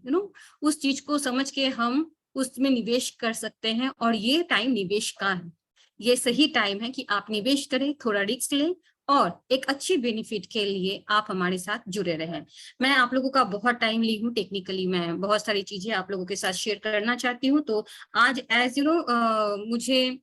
उस चीज को समझ के हम उसमें निवेश कर सकते हैं और ये टाइम निवेश का है। ये सही टाइम है कि आप निवेश करें, थोड़ा रिस्क लें और एक अच्छी बेनिफिट के लिए आप हमारे साथ जुड़े रहें। मैं आप लोगों का बहुत टाइम ली हूँ, टेक्निकली मैं बहुत सारी चीजें आप लोगों के साथ शेयर करना चाहती हूँ। तो आज एज मुझे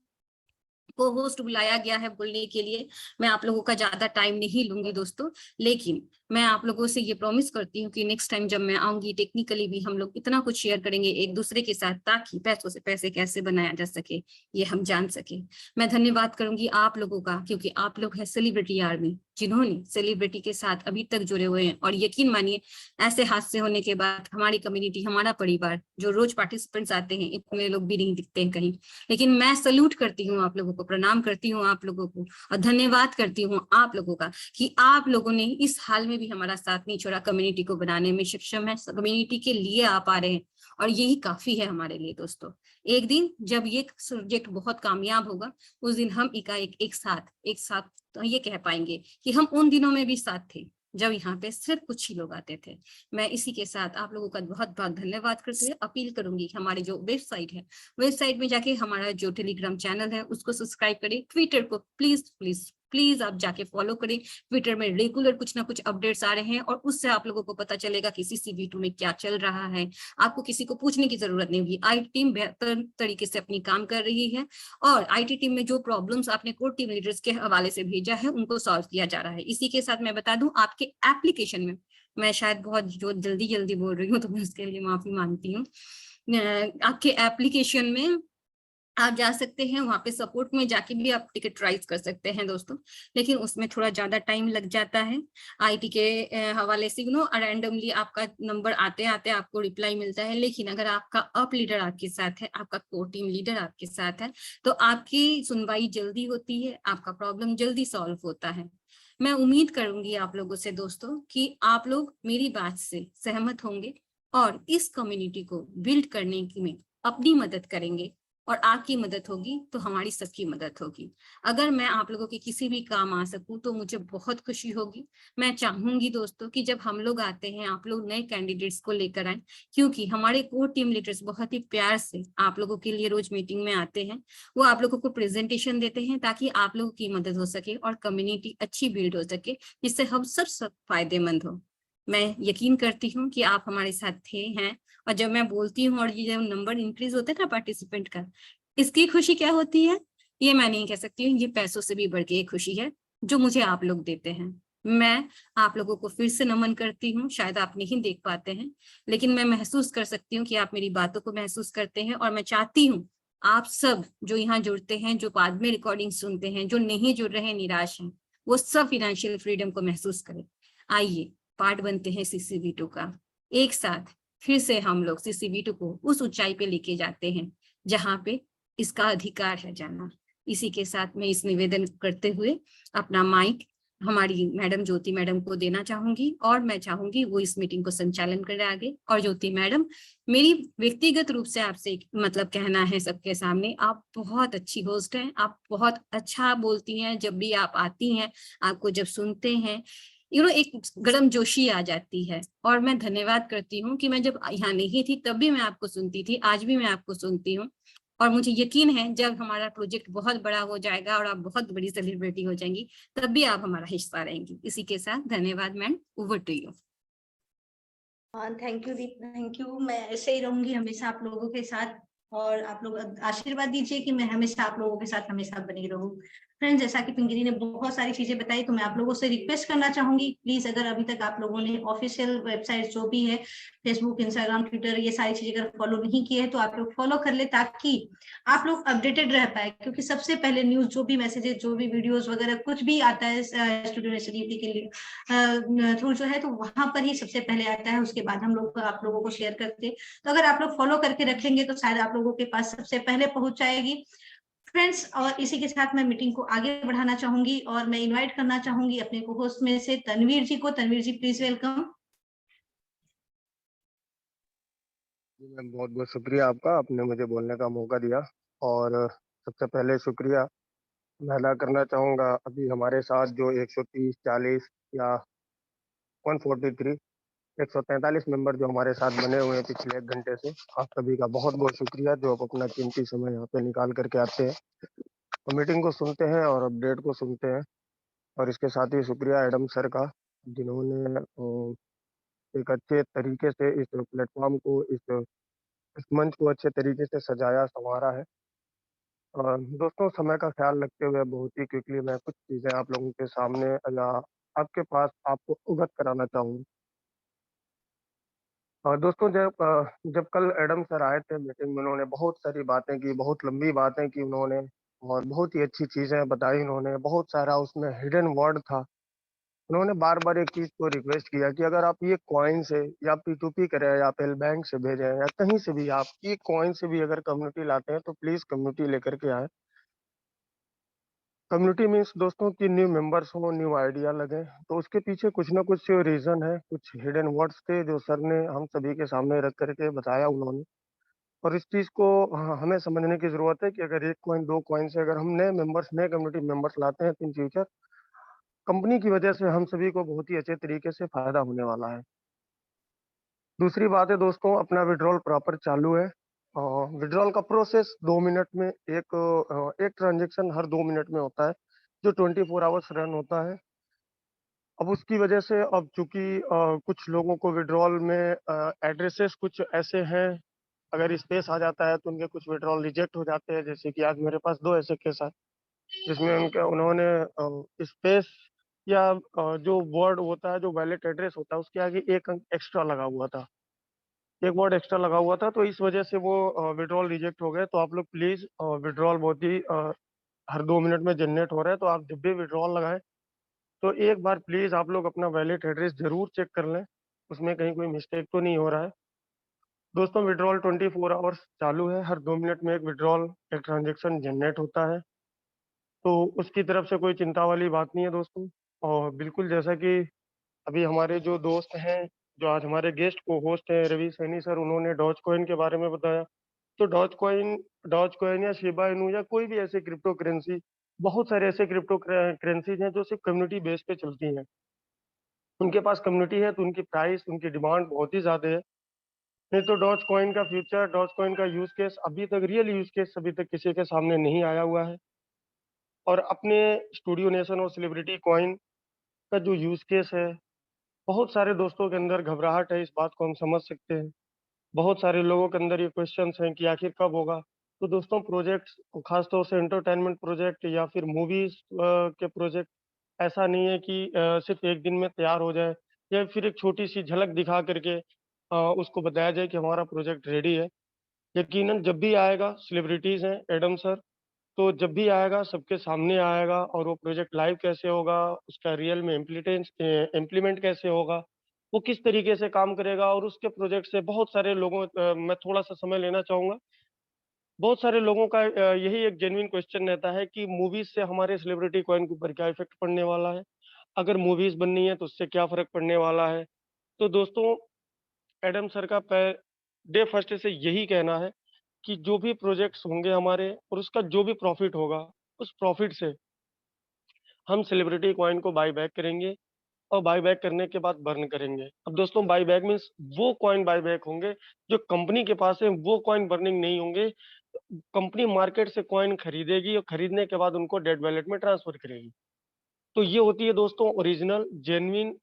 को होस्ट बुलाया गया है बोलने के लिए, मैं आप लोगों का ज्यादा टाइम नहीं लूंगी दोस्तों, लेकिन मैं आप लोगों से ये प्रॉमिस करती हूँ कि नेक्स्ट टाइम जब मैं आऊंगी टेक्निकली भी हम लोग इतना कुछ शेयर करेंगे एक दूसरे के साथ ताकि पैसों से पैसे कैसे बनाया जा सके ये हम जान सके। मैं धन्यवाद करूंगी आप लोगों का, क्योंकि आप लोग है सेलिब्रिटी आर्मी जिन्होंने सेलिब्रिटी के साथ अभी तक जुड़े हुए हैं। और यकीन मानिए ऐसे हादसे होने के बाद हमारी कम्युनिटी, हमारा परिवार जो रोज पार्टिसिपेंट्स आते हैं, इतने लोग भी नहीं दिखते हैं कहीं, लेकिन मैं सल्यूट करती हूँ आप लोगों को, प्रणाम करती हूँ आप लोगों को और धन्यवाद करती हूँ आप लोगों का कि आप लोगों ने इस हाल में भी हमारा साथ नहीं छोड़ा, कम्युनिटी को बनाने में सक्षम है, कम्युनिटी के लिए आप आ रहे हैं और यही काफी है हमारे लिए दोस्तों। एक दिन जब ये सब्जेक्ट बहुत कामयाब होगा उस दिन हम एक साथ तो ये कह पाएंगे कि हम उन दिनों में भी साथ थे जब यहाँ पे सिर्फ कुछ ही लोग आते थे। मैं इसी के साथ आप लोगों का बहुत बहुत धन्यवाद करते हुए अपील करूंगी हमारी जो वेबसाइट है, वेबसाइट में जाके हमारा जो टेलीग्राम चैनल है उसको सब्सक्राइब करें, ट्विटर को प्लीज प्लीज आप जाके फॉलो करें। ट्विटर में रेगुलर कुछ ना कुछ अपडेट्स आ रहे हैं और उससे आप लोगों को पता चलेगा कि CCV2 में क्या चल रहा है। आपको किसी को पूछने की जरूरत नहीं होगी। IT टीम बेहतर तरीके से अपनी काम कर रही है और IT टीम में जो प्रॉब्लम्स आपने कोर टीम लीडर्स के हवाले से भेजा है उनको सॉल्व किया जा रहा है। इसी के साथ मैं बता दूं, आपके एप्लीकेशन में, मैं शायद बहुत जो जल्दी बोल रही हूँ तो मैं उसके लिए माफी मांगती हूँ। आपके एप्लीकेशन में आप जा सकते हैं, वहां पे सपोर्ट में जाके भी आप टिकट राइज कर सकते हैं दोस्तों, लेकिन उसमें थोड़ा ज्यादा टाइम लग जाता है। IT के हवाले से रैंडमली आपका नंबर आते आते आपको रिप्लाई मिलता है, लेकिन अगर आपका अप लीडर आपके साथ है, आपका कोर टीम लीडर आपके साथ है, तो आपकी सुनवाई जल्दी होती है, आपका प्रॉब्लम जल्दी सॉल्व होता है। मैं उम्मीद करूंगी आप लोगों से दोस्तों कि आप लोग मेरी बात से सहमत होंगे और इस कम्युनिटी को बिल्ड करने में अपनी मदद करेंगे, और आपकी मदद होगी तो हमारी सबकी मदद होगी। अगर मैं आप लोगों के किसी भी काम आ सकूं तो मुझे बहुत खुशी होगी। मैं चाहूंगी दोस्तों कि जब हम लोग आते हैं आप लोग नए कैंडिडेट्स को लेकर आए, क्योंकि हमारे कोर टीम लीडर्स बहुत ही प्यार से आप लोगों के लिए रोज मीटिंग में आते हैं। वो आप लोगों को प्रेजेंटेशन देते हैं ताकि आप लोगों की मदद हो सके और कम्युनिटी अच्छी बिल्ड हो सके, जिससे हम सब फायदेमंद हो। मैं यकीन करती हूँ कि आप हमारे साथ थे हैं, और जब मैं बोलती हूँ और ये जब नंबर इंक्रीज होता है ना पार्टिसिपेंट का, इसकी खुशी क्या होती है ये मैं नहीं कह सकती हूँ। ये पैसों से भी बढ़ के एक खुशी है जो मुझे आप लोग देते हैं। मैं आप लोगों को फिर से नमन करती हूँ। शायद आप नहीं देख पाते हैं, लेकिन मैं महसूस कर सकती हूँ कि आप मेरी बातों को महसूस करते हैं, और मैं चाहती हूँ आप सब जो यहाँ जुड़ते हैं, जो बाद में रिकॉर्डिंग सुनते हैं, जो नहीं जुड़ रहे निराश हैं, वो सब फिनेंशियल फ्रीडम को महसूस करें। आइए पार्ट बनते हैं CCV2 का। एक साथ फिर से हम लोग CCV2 को उस ऊंचाई पे लेके जाते हैं जहां पे इसका अधिकार है जाना। इसी के साथ मैं इस निवेदन करते हुए अपना माइक हमारी मैडम ज्योति मैडम को देना चाहूंगी, और मैं चाहूंगी वो इस मीटिंग को संचालन करें आगे। और ज्योति मैडम, मेरी व्यक्तिगत रूप से आपसे मतलब कहना है सबके सामने, आप बहुत अच्छी होस्ट हैं, आप बहुत अच्छा बोलती हैं। जब भी आप आती हैं, आपको जब सुनते हैं, एक गर्म जोशी आ जाती है। और मैं धन्यवाद करती हूँ कि मैं जब यहाँ नहीं थी तब भी मैं आपको सुनती थी, आज भी मैं आपको सुनती हूँ। और मुझे यकीन है जब हमारा प्रोजेक्ट बहुत बड़ा हो जाएगा और आप बहुत बड़ी सेलिब्रिटी हो जाएंगी, तब भी आप हमारा हिस्सा रहेंगी। इसी के साथ धन्यवाद ma'am, over to you. Thank you Deep, thank you. मैं ऐसे ही रहूंगी हमेशा आप लोगों के साथ, और आप लोग आशीर्वाद दीजिए कि मैं हमेशा आप लोगों के साथ हमेशा बनी रहूं। फ्रेंड्स, जैसा कि पिंकी ने बहुत सारी चीजें बताई, तो मैं आप लोगों से रिक्वेस्ट करना चाहूंगी, प्लीज अगर अभी तक आप लोगों ने ऑफिशियल वेबसाइट जो भी है, फेसबुक, इंस्टाग्राम, ट्विटर, ये सारी चीजें अगर फॉलो नहीं की है तो आप लोग फॉलो कर ले, ताकि आप लोग अपडेटेड रह पाए। क्योंकि सबसे पहले न्यूज, जो भी मैसेजेस, जो भी वीडियोस वगैरह कुछ भी आता है स्टूडियो नेशन यूटी के लिए थ्रू जो है, तो वहां पर ही सबसे पहले आता है, उसके बाद हम लोग आप लोगों को शेयर करते हैं। तो अगर आप लोग फॉलो करके रखेंगे तो शायद आप लोगों के पास सबसे पहले पहुंच जाएगी। फ्रेंड्स, और इसी के साथ मैं मीटिंग को आगे बढ़ाना चाहूंगी, और मैं इनवाइट करना चाहूंगी अपने को होस्ट में से तनवीर जी को। तनवीर जी, प्लीज वेलकम। मैम, बहुत बहुत शुक्रिया आपका, आपने मुझे बोलने का मौका दिया। और सबसे पहले शुक्रिया मैं अदा करना चाहूँगा अभी हमारे साथ जो 130, 40 या 143, 143 मेंबर जो हमारे साथ बने हुए हैं पिछले 1 घंटे से, आप सभी का बहुत बहुत शुक्रिया जो आप अपना कीमती समय यहाँ पे निकाल करके आते हैं, तो मीटिंग को सुनते हैं और अपडेट को सुनते हैं। और इसके साथ ही शुक्रिया एडम सर का, जिन्होंने एक अच्छे तरीके से इस प्लेटफॉर्म को, इस मंच को अच्छे तरीके से सजाया संवारा है। दोस्तों, समय का ख्याल रखते हुए बहुत ही क्विकली मैं कुछ चीज़ें आप लोगों के सामने या आपके पास आपको अवगत कराना चाहूँगा। दोस्तों, जब कल एडम सर आए थे मीटिंग में, उन्होंने बहुत सारी बातें की, बहुत लंबी बातें की उन्होंने, और बहुत ही अच्छी चीज़ें बताई उन्होंने। बहुत सारा उसमें हिडन वर्ड था। उन्होंने बार-बार एक चीज़ को रिक्वेस्ट किया कि अगर आप ये कॉइन से या P2P करें या पेल बैंक से भेजें या कहीं से भी, आप ये कॉइन से भी अगर कम्युनिटी लाते हैं तो प्लीज़ कम्युनिटी लेकर के आएँ। कम्युनिटी मीन्स दोस्तों कि न्यू मेंबर्स हो, न्यू आइडिया लगे, तो उसके पीछे कुछ ना कुछ रीज़न है, कुछ हिडन वर्ड्स थे जो सर ने हम सभी के सामने रख कर के बताया उन्होंने। और इस चीज़ को हमें समझने की ज़रूरत है कि अगर 1 कॉइन, 2 कॉइन से अगर हम नए मेंबर्स, नए कम्युनिटी मेंबर्स लाते हैं, तो इन फ्यूचर कंपनी की वजह से हम सभी को बहुत ही अच्छे तरीके से फ़ायदा होने वाला है। दूसरी बात है दोस्तों, अपना विड्रॉल प्रॉपर चालू है। विड्रॉल का प्रोसेस 2 मिनट में, एक ट्रांज़ैक्शन हर 2 मिनट में होता है। जो 24 आवर्स रन होता है। अब उसकी वजह से अब चूँकि कुछ लोगों को विड्रॉल में एड्रेसेस कुछ ऐसे हैं, अगर स्पेस आ जाता है तो उनके कुछ विड्रॉल रिजेक्ट हो जाते हैं। जैसे कि आज मेरे पास 2 ऐसे केस आए, जिसमें उन्होंने स्पेस या जो वर्ड होता है, जो वैलिड एड्रेस होता है, उसके आगे 1 अंक एक्स्ट्रा लगा हुआ था। 1 वर्ड एक्स्ट्रा लगा हुआ था, तो इस वजह से वो विड्रॉल रिजेक्ट हो गए। तो आप लोग प्लीज़ विड्रॉल बहुत ही हर 2 मिनट में जनरेट हो रहा है, तो आप जब भी विड्रॉल लगाएँ, तो एक बार प्लीज़ आप लोग अपना वैलिड एड्रेस ज़रूर चेक कर लें, उसमें कहीं कोई मिस्टेक तो नहीं हो रहा है। दोस्तों, विड्रॉल 24 आवर्स चालू है, हर 2 मिनट में एक विड्रॉल, एक ट्रांज़ैक्शन जनरेट होता है। तो उसकी तरफ से कोई चिंता वाली बात नहीं है दोस्तों। और बिल्कुल जैसा कि अभी हमारे जो दोस्त हैं, जो आज हमारे गेस्ट को-होस्ट हैं, रवि सैनी सर, उन्होंने डॉज कॉइन के बारे में बताया। तो डॉज कॉइन या शिबा इनू या कोई भी ऐसी क्रिप्टो करेंसी, बहुत सारे ऐसे क्रिप्टो करेंसीज़ हैं जो सिर्फ़ कम्युनिटी बेस पे चलती हैं। उनके पास कम्युनिटी है तो उनकी प्राइस, उनकी डिमांड बहुत ही ज़्यादा है। नहीं तो डॉज कॉइन का फ्यूचर, डॉज कॉइन का यूज़ केस अभी तक, रियल यूज़ केस अभी तक किसी के सामने नहीं आया हुआ है। और अपने स्टूडियो नेशन और सेलिब्रिटी कॉइन का जो यूज़ केस है, बहुत सारे दोस्तों के अंदर घबराहट है, इस बात को हम समझ सकते हैं। बहुत सारे लोगों के अंदर ये क्वेश्चन्स हैं कि आखिर कब होगा? तो दोस्तों, प्रोजेक्ट्स, ख़ास तौर से एंटरटेनमेंट प्रोजेक्ट या फिर मूवीज़ के प्रोजेक्ट, ऐसा नहीं है कि सिर्फ़ 1 दिन में तैयार हो जाए या फिर एक छोटी-सी झलक दिखा कर के उसको बताया जाए कि हमारा प्रोजेक्ट रेडी है। यकीनन जब भी आएगा, सेलिब्रिटीज़ हैं, एडम सर, तो जब भी आएगा सबके सामने आएगा और वो प्रोजेक्ट लाइव कैसे होगा, उसका रियल में इम्प्लीमेंट कैसे होगा, वो किस तरीके से काम करेगा और उसके प्रोजेक्ट से बहुत सारे लोगों मैं थोड़ा-सा समय लेना चाहूँगा। बहुत सारे लोगों का यही एक जेन्युइन क्वेश्चन रहता है कि मूवीज़ से हमारे सेलिब्रिटी कॉइन के ऊपर क्या इफ़ेक्ट पड़ने वाला है? अगर मूवीज़ बननी है तो उससे क्या फ़र्क पड़ने वाला है? तो दोस्तों, एडम सर का डे फर्स्ट से यही कहना है कि जो भी प्रोजेक्ट्स होंगे हमारे और उसका जो भी प्रॉफ़िट होगा, उस प्रॉफ़िट से हम सेलिब्रिटी कॉइन को बाय बैक करेंगे और बाय बैक करने के बाद बर्न करेंगे। अब दोस्तों, बाय बैक मीन्स वो कॉइन बाय बैक होंगे जो कंपनी के पास है, वो कॉइन बर्निंग नहीं होंगे। कंपनी मार्केट से कॉइन खरीदेगी और खरीदने के बाद उनको डेड वॉलेट में ट्रांसफ़र करेगी। तो ये होती है दोस्तों ओरिजिनल जेन्युइन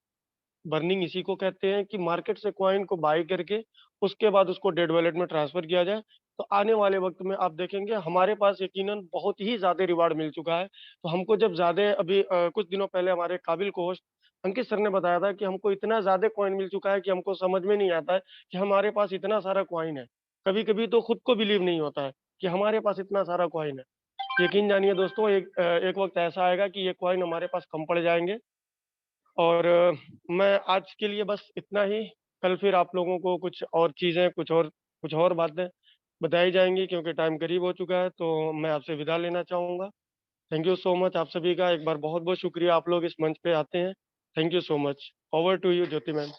बर्निंग, इसी को कहते हैं कि मार्केट से कॉइन को बाय करके उसके बाद उसको डेड वॉलेट में ट्रांसफर किया जाए। तो आने वाले वक्त में आप देखेंगे हमारे पास यकीनन बहुत ही ज़्यादा रिवार्ड मिल चुका है। तो हमको जब ज़्यादा अभी कुछ दिनों पहले हमारे काबिल को-होस्ट अंकित सर ने बताया था कि हमको इतना ज़्यादा कॉइन मिल चुका है कि हमको समझ में नहीं आता है कि हमारे पास इतना सारा कॉइन है। कभी-कभी तो खुद को बिलीव नहीं होता है कि हमारे पास इतना सारा कॉइन है। यकीन जानिए दोस्तों, एक वक्त ऐसा आएगा कि ये कॉइन हमारे पास कम पड़ जाएँगे। और मैं आज के लिए बस इतना ही। कल फिर आप लोगों को कुछ और चीज़ें, कुछ और बातें बताई जाएँगी क्योंकि टाइम करीब हो चुका है, तो मैं आपसे विदा लेना चाहूँगा। थैंक यू सो मच आप सभी का। एक बार बहुत-बहुत शुक्रिया, आप लोग इस मंच पे आते हैं। Thank you so much. Over to you Jyoti ma'am.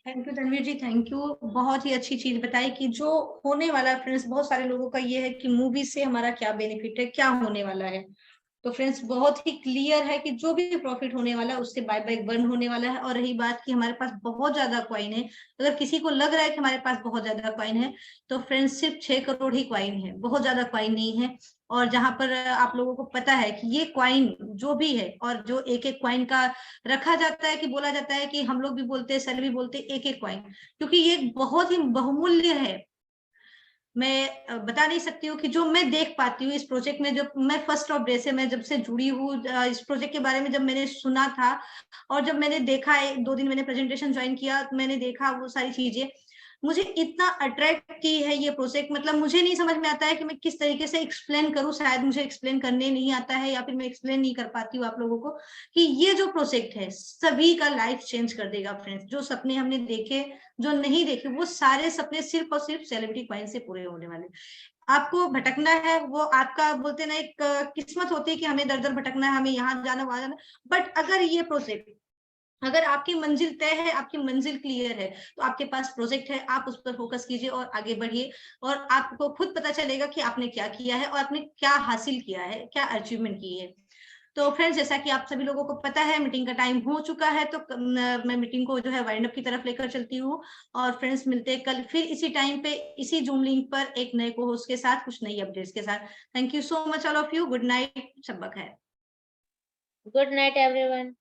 Thank you Tanveer ji, thank you. बहुत ही अच्छी चीज बताई कि जो होने वाला है फ्रेंड्स, बहुत सारे लोगों का ये है कि मूवी से हमारा क्या बेनिफिट है, क्या होने वाला है। तो फ्रेंड्स, बहुत ही क्लियर है कि जो भी प्रॉफिट होने वाला है उससे बाय बाय बर्न होने वाला है। और रही बात कि हमारे पास बहुत ज्यादा कॉइन है, अगर किसी को लग रहा है कि हमारे पास बहुत ज्यादा कॉइन है, तो फ्रेंड्स सिर्फ 6 करोड़ ही कॉइन है, बहुत ज्यादा कॉइन नहीं है। और जहां पर आप लोगों को पता है कि ये कॉइन जो भी है, और जो एक एक कॉइन का रखा जाता है, कि बोला जाता है कि हम लोग भी बोलते हैं, सर भी बोलते हैं, एक एक कॉइन, क्योंकि ये बहुत ही बहुमूल्य है। मैं बता नहीं सकती हूँ कि जो मैं देख पाती हूँ इस प्रोजेक्ट में, जब मैं फर्स्ट ऑफ डे से मैं जब से जुड़ी हूँ इस प्रोजेक्ट के बारे में, जब मैंने सुना था और जब मैंने देखा, 1-2 दिन मैंने प्रेजेंटेशन ज्वाइन किया, तो मैंने देखा वो सारी चीजें, मुझे इतना अट्रैक्ट की है ये प्रोजेक्ट। मतलब मुझे नहीं समझ में आता है कि मैं किस तरीके से एक्सप्लेन करूं, शायद मुझे एक्सप्लेन करने नहीं आता है, या फिर मैं एक्सप्लेन नहीं कर पाती हूँ आप लोगों को कि ये जो प्रोजेक्ट है सभी का लाइफ चेंज कर देगा फ्रेंड्स। जो सपने हमने देखे, जो नहीं देखे, वो सारे सपने सिर्फ और सिर्फ सेलिब्रिटी कॉइन से पूरे होने वाले। आपको भटकना है, वो आपका बोलते ना एक किस्मत होती है कि हमें दर दर भटकना है, हमें यहाँ जाना वहां जाना। बट अगर ये प्रोजेक्ट, अगर आपकी मंजिल तय है, आपकी मंजिल क्लियर है, तो आपके पास प्रोजेक्ट है, आप उस पर फोकस कीजिए और आगे बढ़िए। और आपको खुद पता चलेगा कि आपने क्या किया है और आपने क्या हासिल किया है, क्या अचीवमेंट की है। तो फ्रेंड्स, जैसा कि आप सभी लोगों को पता है, मीटिंग का टाइम हो चुका है, तो मैं मीटिंग को जो है वाइंड अप की तरफ लेकर चलती हूँ। और फ्रेंड्स, मिलते हैं कल फिर इसी टाइम पे, इसी जूम लिंक पर, एक नए को होस्ट के साथ, कुछ नई अपडेट्स के साथ। Thank you so much all of you. Good night, शब बखैर। Good night, everyone.